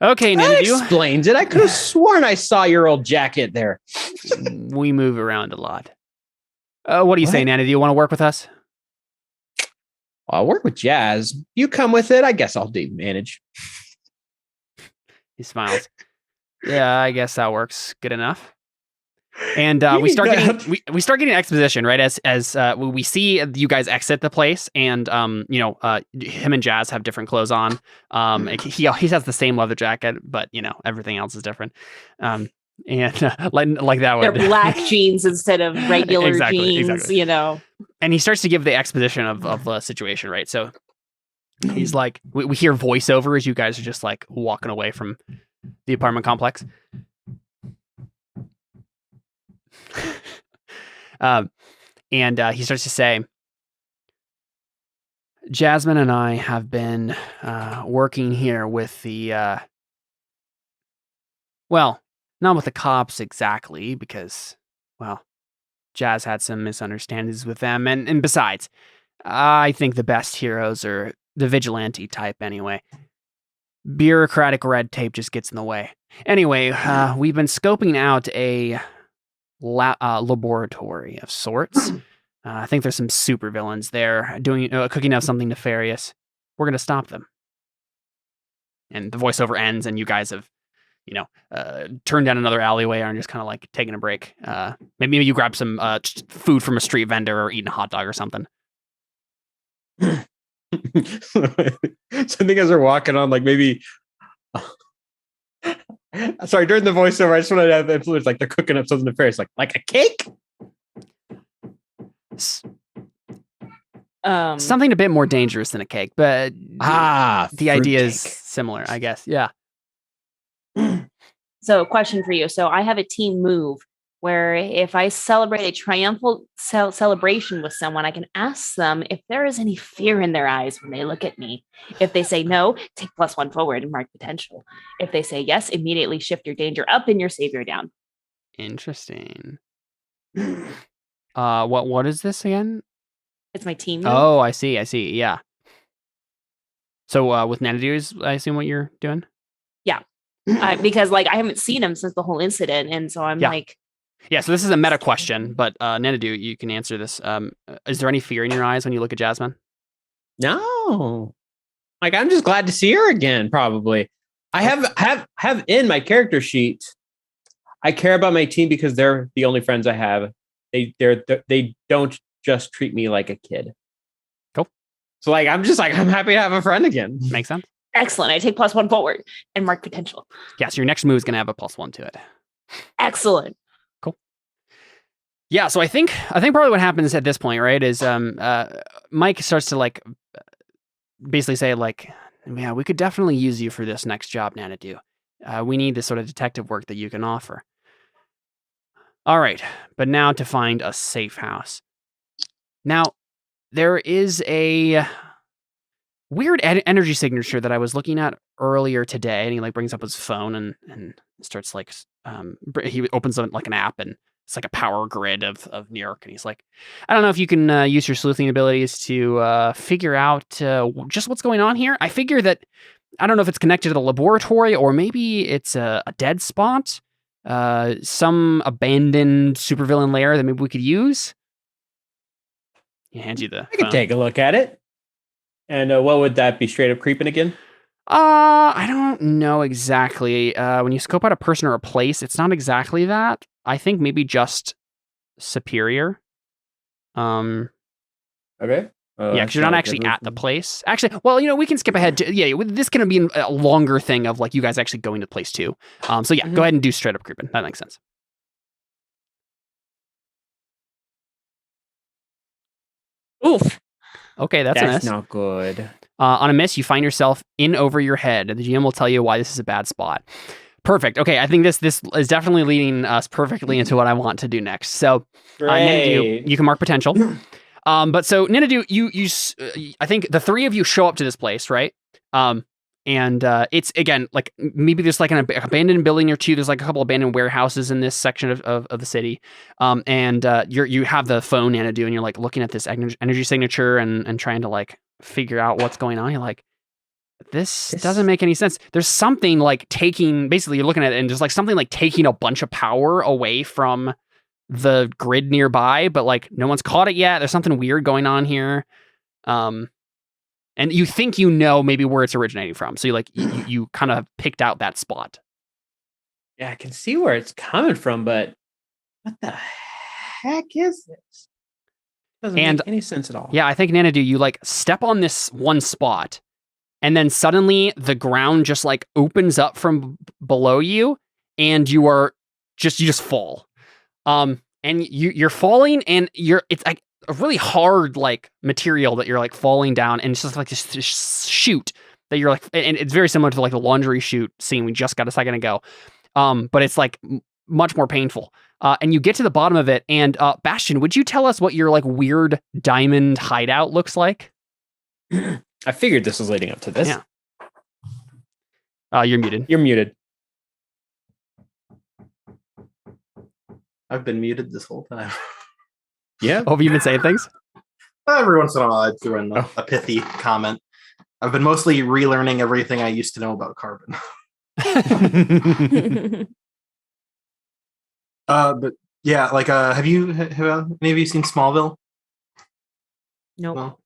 Okay, That Nanadu. explains it. I could have sworn I saw your old jacket there. We move around a lot. What do you say, Nanadu? You want to work with us? I'll work with Jazz. You come with it. I guess I'll manage. He smiles. Yeah, I guess that works. Good enough. And we start getting exposition, right? As we see you guys exit the place, and him and Jazz have different clothes on. He has the same leather jacket, but everything else is different. And like that one, they're black jeans instead of regular jeans. Exactly. And he starts to give the exposition of the situation, right? So he's like, we hear voiceover as you guys are just like walking away from the apartment complex. And he starts to say, Jazmine and I have been working here with the, not with the cops exactly, because, Jazz had some misunderstandings with them. And besides, I think the best heroes are the vigilante type anyway. Bureaucratic red tape just gets in the way. Anyway, we've been scoping out a laboratory of sorts. I think there's some supervillains there cooking up something nefarious. We're going to stop them. And the voiceover ends and you guys have, turned down another alleyway and are just kind of like taking a break. Maybe you grab some food from a street vendor or eating a hot dog or something. So I think as they're walking on, like maybe sorry, during the voiceover, I just wanted to have influence like they're cooking up something nefarious, like a cake. Something a bit more dangerous than a cake, but the idea is similar, I guess. Yeah. So, question for you. So, I have a team move. where if I celebrate a triumphal celebration with someone, I can ask them if there is any fear in their eyes when they look at me. If they say no, take +1 forward and mark potential. If they say yes, immediately shift your danger up and your savior down. Interesting. What is this again? It's my team move. Oh, I see. Yeah. So with Nanadu is, I assume, what you're doing? Because like I haven't seen him since the whole incident, and so I'm like, yeah. So this is a meta question, but Nanadu, you can answer this. Is there any fear in your eyes when you look at Jazmine? No. Like, I'm just glad to see her again, probably. I have in my character sheet, I care about my team because they're the only friends I have. They don't just treat me like a kid. Cool. So like, I'm happy to have a friend again. Makes sense. excellent. I take +1 forward and mark potential. Yeah, so your next move is going to have a +1 to it. Excellent. Cool. Yeah, so I think probably what happens at this point, right, is Mike starts to like basically say like, yeah, we could definitely use you for this next job, Nanadu. We need this sort of detective work that you can offer. All right, but now to find a safe house. Now, there is a weird energy signature that I was looking at earlier today, and he like brings up his phone and starts like he opens up like an app, and it's like a power grid of New York, and he's like, I don't know if you can use your sleuthing abilities to figure out just what's going on here. I figure that I don't know if it's connected to the laboratory or maybe it's a dead spot, some abandoned supervillain lair that maybe we could use. He hands you the I can phone. take a look at it. And what would that be? Straight up creeping again? I don't know exactly. When you scope out a person or a place, it's not exactly that. I think maybe just superior. Okay. Yeah, because you're not actually at the place. Actually, well, we can skip ahead to, this can be a longer thing of like you guys actually going to place too. So yeah, go ahead and do straight up creeping. That makes sense. Oof. Okay, that's a miss. not good. On a miss, you find yourself in over your head. The GM will tell you why this is a bad spot. Perfect. Okay, I think this is definitely leading us perfectly into what I want to do next. So, Nanadu, you can mark potential. But so Nanadu, you I think the three of you show up to this place, right? And it's again like maybe there's like an abandoned building or two. There's like a couple abandoned warehouses in this section of the city. And you have the phone, Nanadu, and you're like looking at this energy signature and trying to like figure out what's going on. You're like, this doesn't make any sense. There's something like basically you're looking at it and there's like something like taking a bunch of power away from the grid nearby, but like no one's caught it yet. There's something weird going on here. And you think maybe where it's originating from. So you kind of picked out that spot. Yeah, I can see where it's coming from, but what the heck is this? Doesn't make any sense at all. Yeah, I think Nanadu, you like step on this one spot, and then suddenly the ground just like opens up from below you, and you just fall. And you're falling, and it's like a really hard like material that you're like falling down, and it's just like this chute that you're like, and it's very similar to like the laundry chute scene we just got a second ago. But it's like much more painful. And you get to the bottom of it, and Bastion, would you tell us what your like weird diamond hideout looks like? I figured this was leading up to this. Yeah. You're muted. You're muted. I've been muted this whole time. Yeah. Oh, have you been saying things? Every once in a while, I throw in a pithy comment. I've been mostly relearning everything I used to know about carbon. But yeah, like, have any of you seen Smallville? Nope. No.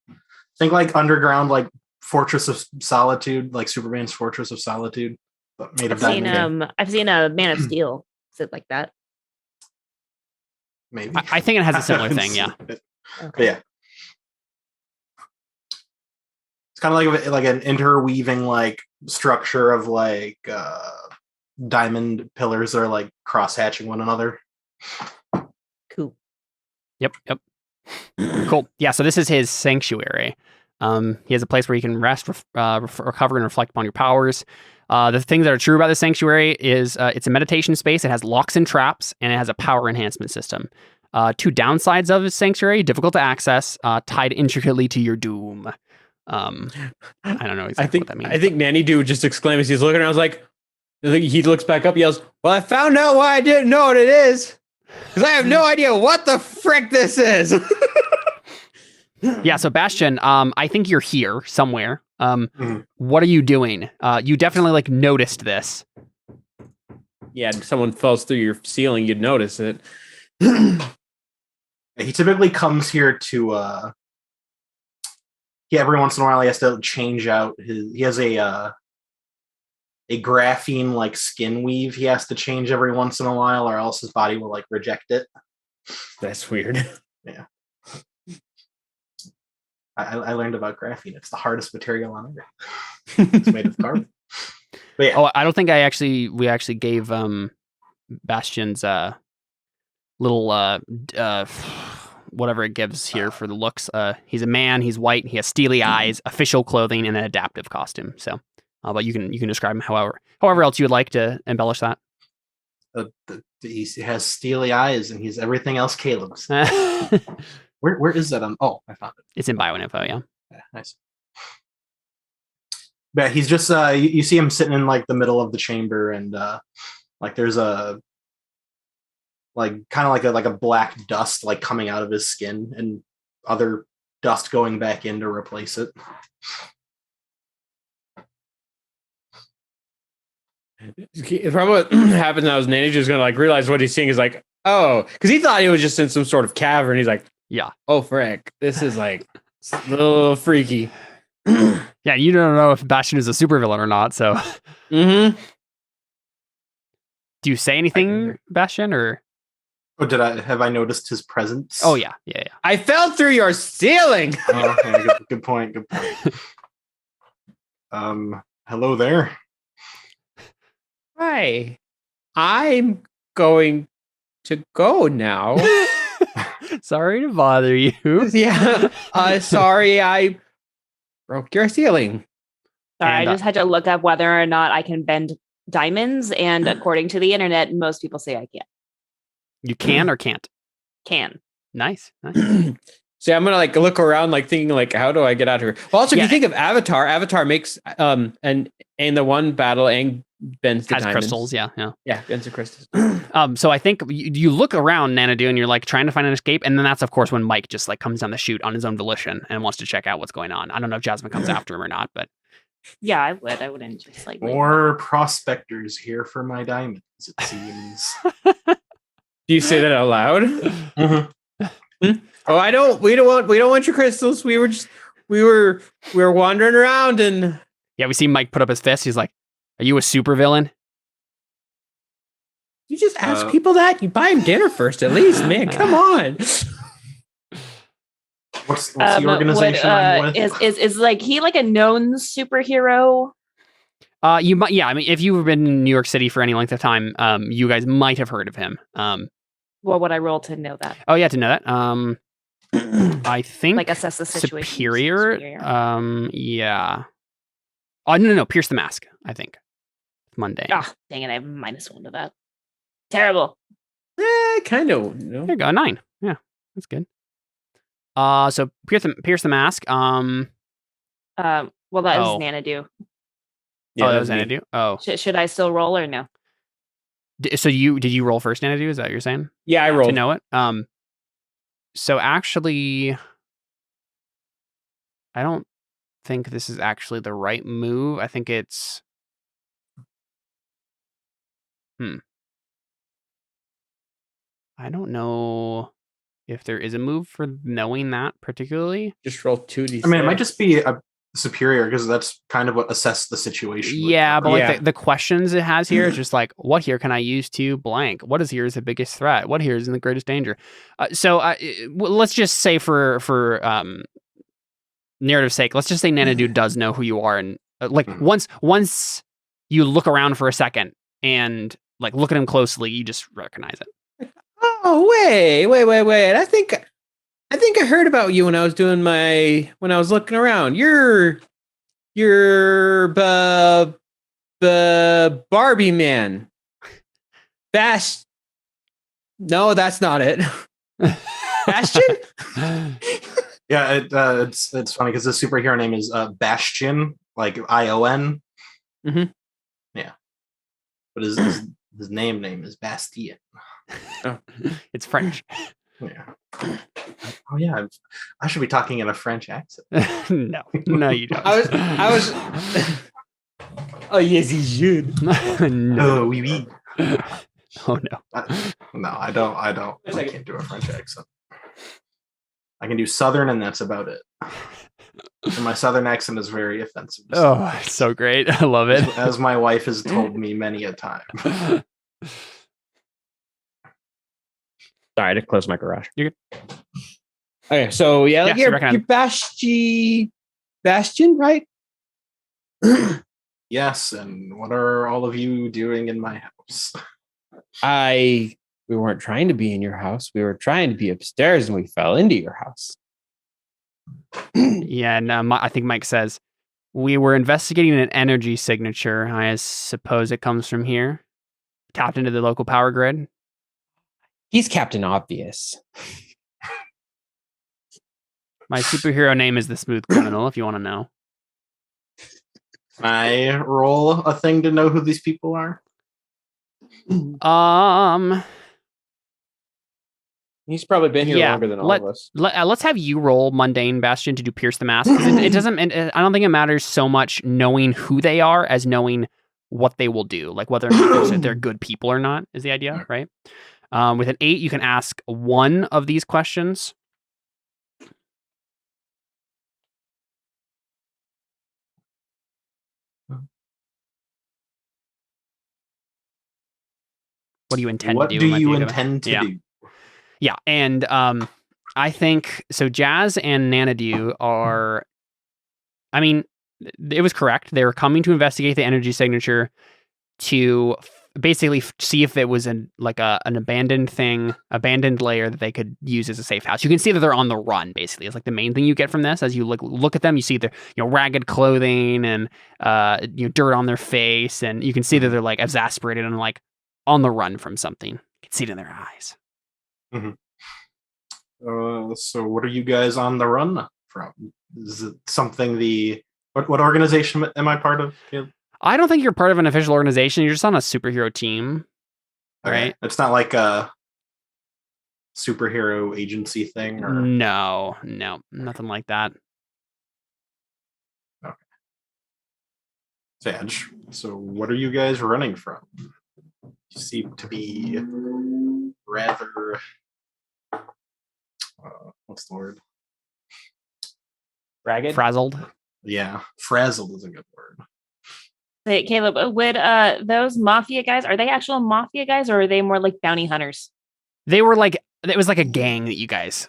Think like underground, like Fortress of Solitude, like Superman's Fortress of Solitude, but made of diamond. I've seen a Man of Steel. Is it like that? Maybe. I think it has a similar thing. Yeah. Okay. But yeah. It's kind of like an interweaving like structure of like diamond pillars that are like cross hatching one another. Cool. Yep. Cool. Yeah. So this is his sanctuary. He has a place where you can rest, recover, and reflect upon your powers. The things that are true about the sanctuary is it's a meditation space. It has locks and traps, and it has a power enhancement system. Two downsides of the sanctuary: difficult to access, tied intricately to your doom. I don't know exactly what that means. I think Nanny Dude just exclaimed as he's looking around. I was like, he looks back up, yells, "Well, I found out why I didn't know what it is, because I have no idea what the frick this is." Yeah, so Bastion, I think you're here somewhere. What are you doing? You definitely like noticed this. Yeah, if someone falls through your ceiling, you'd notice it. He typically comes here to every once in a while he has to change out he has a graphene like skin weave he has to change every once in a while, or else his body will like reject it. That's weird. Yeah. I learned about graphene. It's the hardest material on Earth. It's made of carbon. But yeah. Oh, I don't think we actually gave Bastion's little whatever it gives here for the looks. He's a man, he's white, he has steely eyes, official clothing, and an adaptive costume. So but you can describe him however else you would like to embellish that. He has steely eyes and he's everything else Caleb's. Where is that? Oh, I found it. It's in BioInfo, yeah. Yeah, nice. But he's just you see him sitting in like the middle of the chamber, and like there's a like kind of like a black dust like coming out of his skin, and other dust going back in to replace it. From what happened now is Nanny just gonna like realize what he's seeing is like, oh, because he thought he was just in some sort of cavern. He's like, yeah, oh frick, this is like a little freaky. Yeah, you don't know if Bastion is a supervillain or not, so. Mm-hmm. Do you say anything, Bastion, or? Oh, have I noticed his presence? Oh yeah. I fell through your ceiling. Oh, yeah, good point. Hello there. Hi, I'm going to go now. Sorry to bother you. Yeah. Sorry, I broke your ceiling. Sorry, And, I just had to look up whether or not I can bend diamonds, and according to the internet, most people say I can't. You can or can't? Can. Nice. So I'm gonna like look around, like thinking, like, how do I get out of here? Well, also, if you think of Avatar makes and in the one battle, Aang bends the diamonds. Crystals, yeah, bends the crystals. So I think you look around, Nanadu, and you're like trying to find an escape, and then that's of course when Mike just like comes down the chute on his own volition and wants to check out what's going on. I don't know if Jazmine comes after him or not, but yeah, I would. I wouldn't just like more prospectors here for my diamonds. It seems. Do you say that out loud? Mm-hmm. Oh, we don't want your crystals. We were wandering around, and yeah, we see Mike put up his fist. He's like, "Are you a supervillain?" You just ask people that. You buy them dinner first, at least, man. Come on. What's the organization I'm with? Is like he like a known superhero? You might. Yeah, I mean, if you've been in New York City for any length of time, you guys might have heard of him. What would I roll to know that? Oh yeah, to know that. I think like assess the situation. Superior. Yeah. Oh no, Pierce the Mask. I think Monday. Ah, dang it! I have -1 to that. Terrible. Kind of. No. There you go, 9. Yeah, that's good. So Pierce the Mask. Well, that was Xanadu. Yeah, that was Xanadu. Oh, should I still roll or no? So did you roll first, Xanadu? Is that what you're saying? Yeah, I rolled to know it. So actually, I don't think this is actually the right move. I think it's. I don't know if there is a move for knowing that particularly. Just roll 2d6. I mean, it might just be a superior because that's kind of what assess the situation. Yeah, but like the questions it has here is just like, what here can I use to blank? What is here is the biggest threat? What here is in the greatest danger? So let's just say for narrative's sake, let's just say Nanadu does know who you are, and once you look around for a second and like look at him closely, you just recognize it. Oh wait! I think I heard about you when I was looking around. You're The Barbie man. No, that's not it. Bastion? Yeah, it's funny because the superhero name is Bastion, like Ion. Mhm. Yeah, but his name is Bastien. It's French. Yeah. Oh yeah, I should be talking in a French accent. No, you don't. I was. Oh yes, he should. No. Oh, oui, oui. Oh no. No, I don't. I can't do a French accent. I can do Southern, and that's about it. And my Southern accent is very offensive. Oh, it's so great. I love it. As my wife has told me many a time. Sorry, I had to close my garage. You're good. Okay, so yeah, Yeah, so you're Bastion, right? Yes, and what are all of you doing in my house? We weren't trying to be in your house. We were trying to be upstairs, and we fell into your house. Yeah, and I think Mike says, we were investigating an energy signature. I suppose it comes from here. Tapped into the local power grid. He's Captain Obvious. My superhero name is the Smooth Criminal, if you want to know. Can I roll a thing to know who these people are? He's probably been here longer than all of us. Let's have you roll Mundane Bastion to do Pierce the Mask. It doesn't. I don't think it matters so much knowing who they are as knowing what they will do, like whether or not they're good people or not. Is the idea, right? With an 8, you can ask one of these questions. What do you intend What to do? do you intend to do? Yeah, and I think so. Jazz and Nanadu are. I mean, it was correct. They were coming to investigate the energy signature to basically see if it was an abandoned layer that they could use as a safe house. You can see that they're on the run. Basically, it's like the main thing you get from this. As you look at them, you see their ragged clothing and dirt on their face, and you can see that they're like exasperated and like on the run from something. You can see it in their eyes. Mm-hmm. So what are you guys on the run from? Is it something what organization am I part of? I don't think you're part of an official organization. You're just on a superhero team, right? It's not like a superhero agency thing, or no, nothing like that. Okay. Sage. So what are you guys running from? You seem to be rather what's the word? Ragged? Frazzled. Yeah, frazzled is a good word. Hey, Caleb, would those mafia guys, are they actual mafia guys or are they more like bounty hunters? They were like, it was like a gang that you guys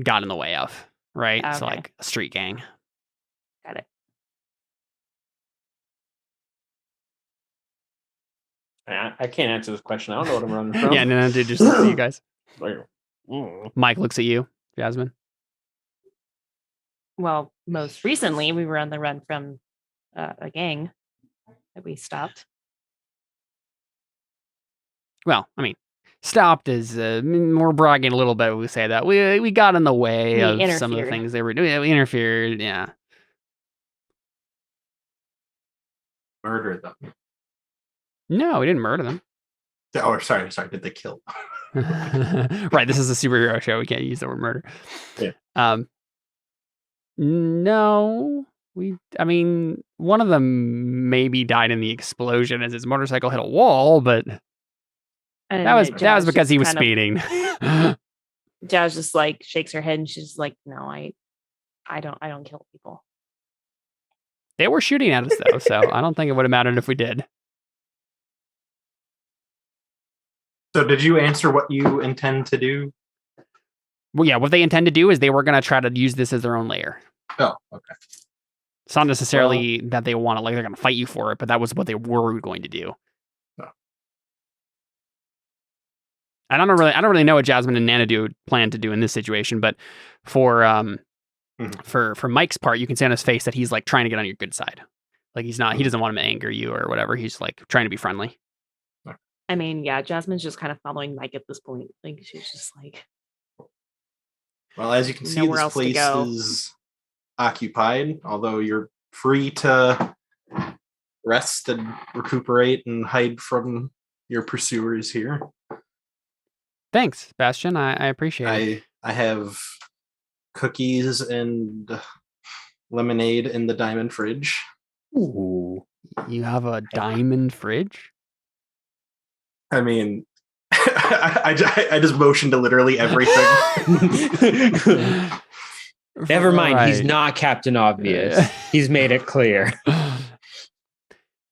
got in the way of, right? Okay. So like a street gang. Got it. I can't answer this question. I don't know what I'm running from. Yeah, no, dude, just look at you guys. Mm. Mike looks at you, Jazmine. Well, most recently we were on the run from a gang that we stopped. Well, I mean, stopped is we're bragging a little bit when we say that. We got in the way of some of the interfered. things they were doing. We interfered, yeah. Murder them. No, we didn't murder them. Oh, sorry. Did they kill? Right, this is a superhero show. We can't use the word murder. Yeah. No. I mean, one of them maybe died in the explosion as his motorcycle hit a wall, but And that was because just he was kind of- speeding. Jazz just like shakes her head and she's like, "No, I don't kill people." They were shooting at us though, so I don't think it would have mattered if we did. So did you answer what you intend to do? Well, yeah, what they intend to do is they were going to try to use this as their own layer. Oh, okay. It's not necessarily that they want to, like, they're going to fight you for it, but that was what they were going to do. Oh. And I don't really know what Jazmine and Nanadu plan to do in this situation, but for Mike's part, you can see on his face that he's like trying to get on your good side. Like he doesn't want him to anger you or whatever. He's like trying to be friendly. I mean, yeah, Jasmine's just kind of following Mike at this point. Like she's just like, Well, as you can see, nowhere this else to place go. is occupied, although you're free to rest and recuperate and hide from your pursuers here. Thanks, Bastion. I appreciate it. I have cookies and lemonade in the diamond fridge. Ooh, you have a diamond fridge? I mean, I just motioned to literally everything. Never mind. He's Right. not Captain Obvious. He's made it clear.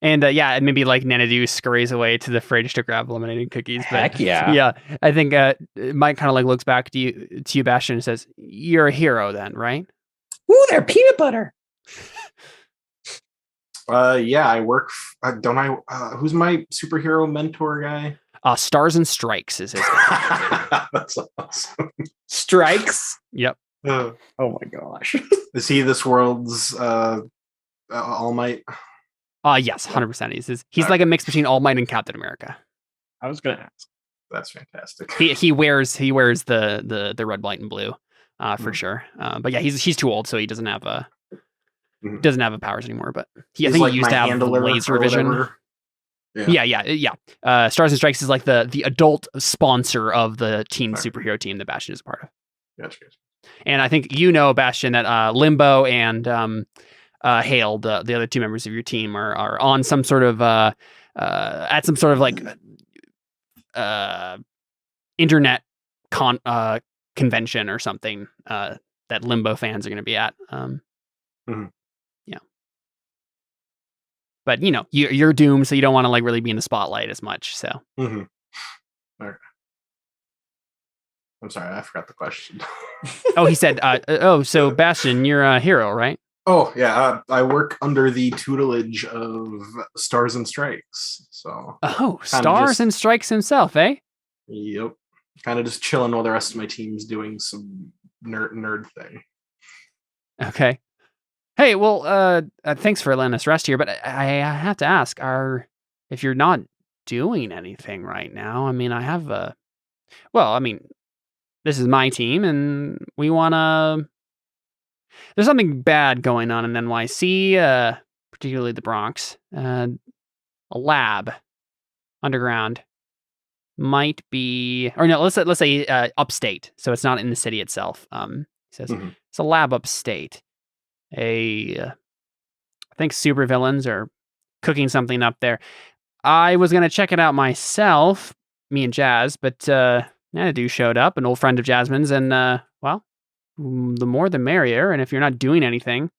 And yeah, maybe like Nanadu scurries away to the fridge to grab lemonade and cookies. But Heck yeah. yeah, I think Mike kind of like looks back to you, Bastion, and says, "You're a hero, then, right?" Ooh, they're peanut butter. Yeah, I work. Don't I? Who's my superhero mentor guy? Stars and Strikes is his. That's awesome. Strikes. Yep. Uh, Oh my gosh. is he this world's All Might? Yes, 100%. He's like a mix between All Might and Captain America. I was gonna ask. That's fantastic. He wears the red, white, and blue, for sure. But yeah, he's too old, so he doesn't have the powers anymore. But I He's think like he used to my have handler laser or vision. whatever. Yeah. Stars and Strikes is like the adult sponsor of the teen superhero team that Bastion is a part of. Gotcha. And I think Bastion, that Limbo and Hale, the other two members of your team, are on some sort of at some sort of like internet convention or something that Limbo fans are going to be at. Yeah. But you're doomed, so you don't want to like really be in the spotlight as much. So. Mm-hmm. All right. I'm sorry, I forgot the question. He said, so Bastion, you're a hero, right? Oh yeah, I work under the tutelage of Stars and Strikes. So Stars and Strikes himself, eh? Yep. Kind of just chilling while the rest of my team's doing some nerd thing. Okay. Hey, well, thanks for letting us rest here, but I have to ask, if you're not doing anything right now, I mean, this is my team, and we wanna. There's something bad going on in NYC, particularly the Bronx. A lab underground might be, or no, let's say upstate, so it's not in the city itself. He says it's a lab upstate. I think supervillains are cooking something up there. I was gonna check it out myself, me and Jazz, but Nanadu showed up, an old friend of Jazmine's, and the more the merrier. And if you're not doing anything,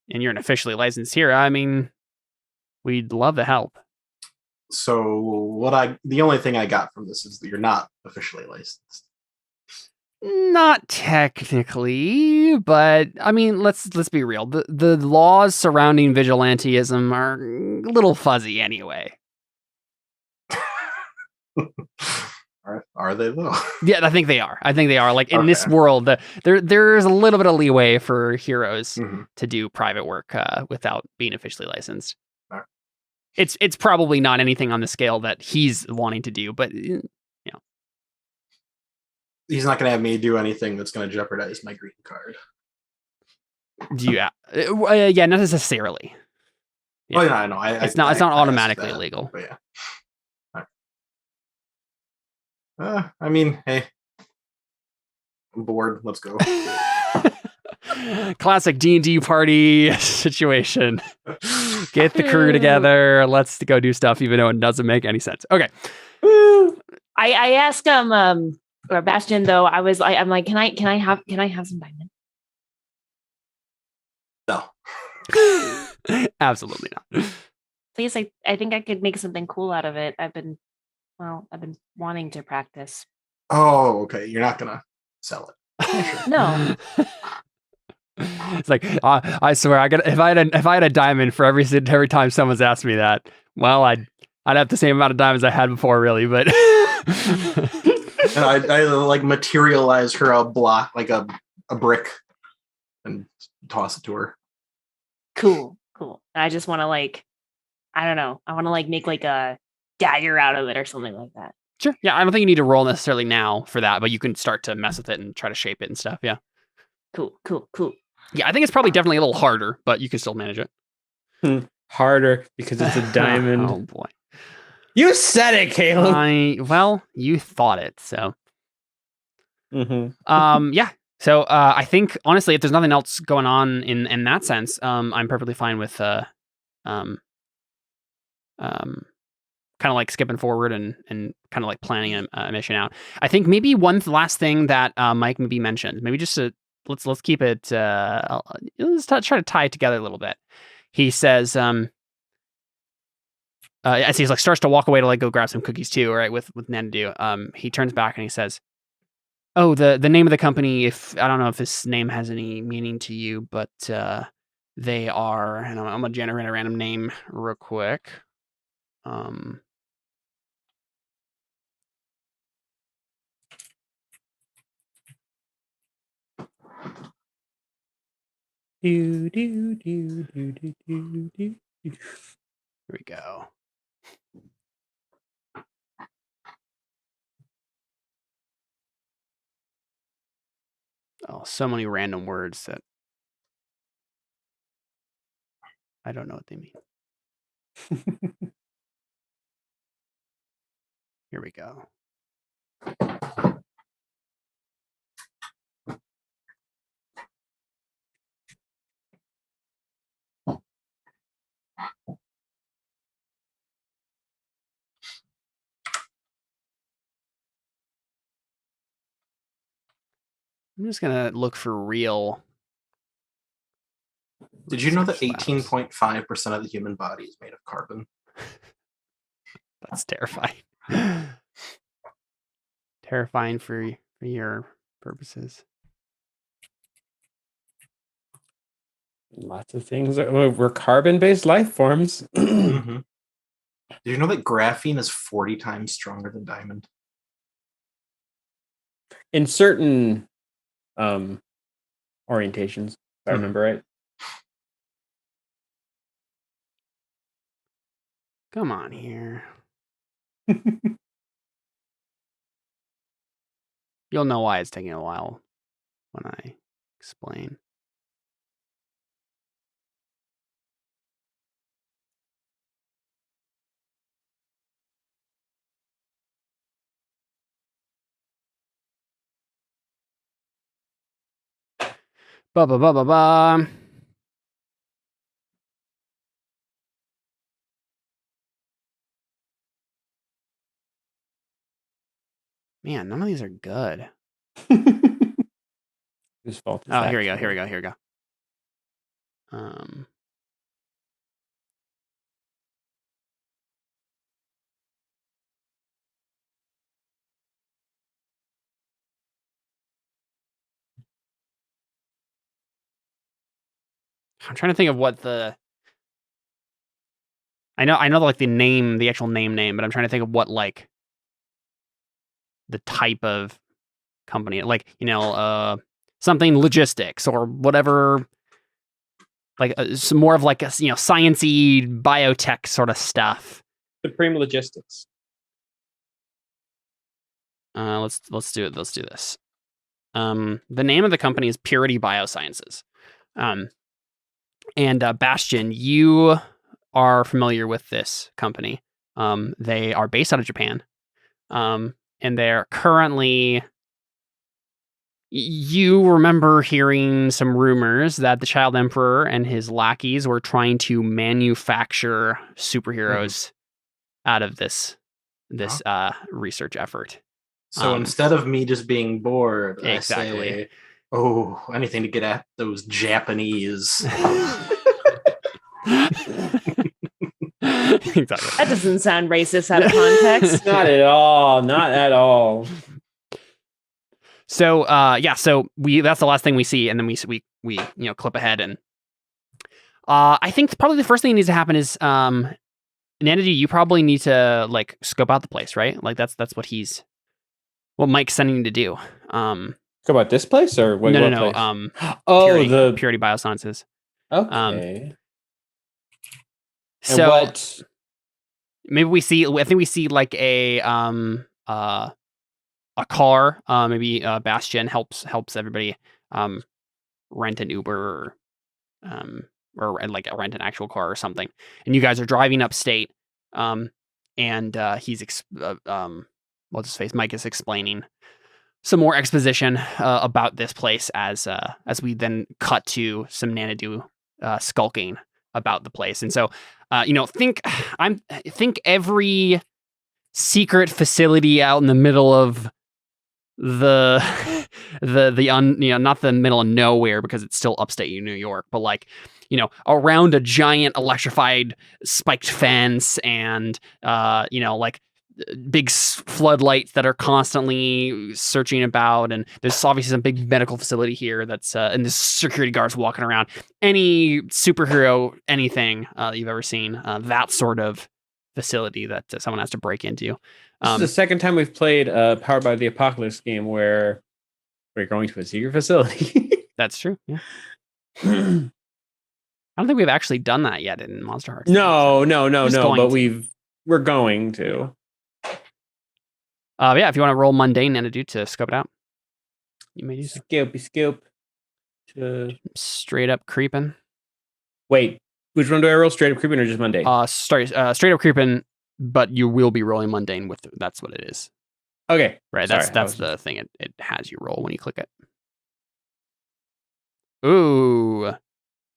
and you're an officially licensed hero, I mean, we'd love the help. So the only thing I got from this is that you're not officially licensed. Not technically, but I mean, let's be real. The laws surrounding vigilantism are a little fuzzy anyway. Are they though? Yeah, I think they are. Like in this world, there's a little bit of leeway for heroes to do private work without being officially licensed. Right. It's probably not anything on the scale that he's wanting to do, but he's not going to have me do anything that's going to jeopardize my green card. Yeah, not necessarily. Yeah. Oh yeah, I know. It's not automatically illegal. But yeah. I mean, hey, I'm bored. Let's go. Classic D&D party situation. Get the crew together. Let's go do stuff, even though it doesn't make any sense. Okay. I asked or Bastion though. I'm like, can I have some diamond? No. Absolutely not. Please, I think I could make something cool out of it. I've been wanting to practice. Oh, okay. You're not gonna sell it. No. It's like I swear, if I had a diamond for every time someone's asked me that, well, I'd have the same amount of diamonds I had before, really. But and I like materialize her a block, like a brick, and toss it to her. Cool. Cool. I just want to like, I don't know. I want to like make like a dagger out of it or something like that. Sure. Yeah, I don't think you need to roll necessarily now for that, but you can start to mess with it and try to shape it and stuff. Yeah. Cool. Yeah, I think it's probably definitely a little harder, but you can still manage it. Harder because it's a diamond. Oh boy. You said it, Caleb. Well, you thought it, so. Mm-hmm. Yeah. So I think honestly, if there's nothing else going on in that sense, I'm perfectly fine with kind of like skipping forward and kind of like planning a mission out. I think maybe one last thing that Mike maybe mentioned, maybe just let's keep it. Let's try to tie it together a little bit. He says, as he's like starts to walk away to like go grab some cookies too, right? With Nanadu. He turns back and he says, "Oh, the name of the company. If I don't know if this name has any meaning to you, but they are." And I'm gonna generate a random name real quick. Do, do, do, do, do, do, do. Here we go. Oh, so many random words that I don't know what they mean. Here we go. I'm just gonna look for real. Did you know that research labs. 18.5% of the human body is made of carbon? That's terrifying. Terrifying for your purposes. Lots of things. We're carbon-based life forms. Mm-hmm. Did you know that graphene is 40 times stronger than diamond? In certain orientations, if I remember right. Come on here. You'll know why it's taking a while when I explain. Ba ba ba ba ba. Man, none of these are good. Whose fault is Oh, that? here we go. I'm trying to think of what the. I know like the name, the actual name, but I'm trying to think of what like the type of company, like something logistics or whatever, like some more of like a sciencey biotech sort of stuff. Supreme Logistics. Let's do it. Let's do this. The name of the company is Purity Biosciences. And Bastion, you are familiar with this company. They are based out of Japan. And they're currently. You remember hearing some rumors that the Child Emperor and his lackeys were trying to manufacture superheroes out of this research effort. So instead of me just being bored, exactly. I say, "Oh, anything to get at those Japanese." Exactly. That doesn't sound racist out of context. Not at all. Not at all. So so that's the last thing we see, and then we clip ahead, and I think probably the first thing that needs to happen is Nanadu, you probably need to like scope out the place, right? Like that's what Mike's sending you to do. Scope out this place or what? No. Place? Purity Biosciences. Okay. So what? maybe we see. I think we see like a car. Maybe Bastion helps everybody rent an Uber or like rent an actual car or something. And you guys are driving upstate. And he's what's his face? Mike is explaining some more exposition about this place as we then cut to some Nanadu skulking about the place. And so think every secret facility out in the middle of not the middle of nowhere because it's still upstate New York, but like around a giant electrified spiked fence and like big floodlights that are constantly searching about, and there's obviously some big medical facility here that's and there's security guards walking around. Any superhero anything that you've ever seen, that sort of facility that someone has to break into. This is the second time we've played a Powered by the Apocalypse game where we're going to a secret facility. That's true. Yeah. I don't think we've actually done that yet in Monster Hearts. No. But we're going to. Yeah, if you want to roll mundane Nanadu to scope it out, you may do so. Scope. Straight up creeping. Wait, which one do I roll? Straight up creeping or just mundane? Straight up creeping, but you will be rolling mundane with that's what it is. Okay. Right, that's the thing it has you roll when you click it. Ooh.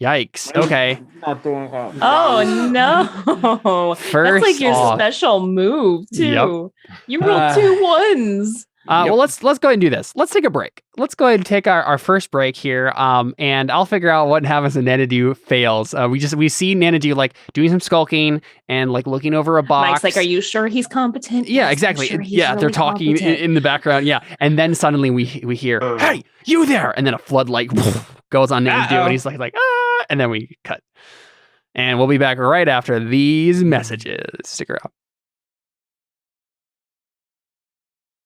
Yikes. Okay. Not doing that. Oh no. First that's like your off, special move too. Yep. You rolled 2 1s. Well, let's go ahead and do this. Let's take a break. Let's go ahead and take our first break here. And I'll figure out what happens when Nanadu fails. We see Nanadu like doing some skulking and like looking over a box. Mike's like, "Are you sure he's competent?" Yeah, Yes, exactly. I'm sure he's Yeah, really they're talking in the background. Yeah, and then suddenly we hear, "Hey, you there!" And then a floodlight goes on Nanadu, and he's like, ah, and then we cut. And we'll be back right after these messages. Stick around.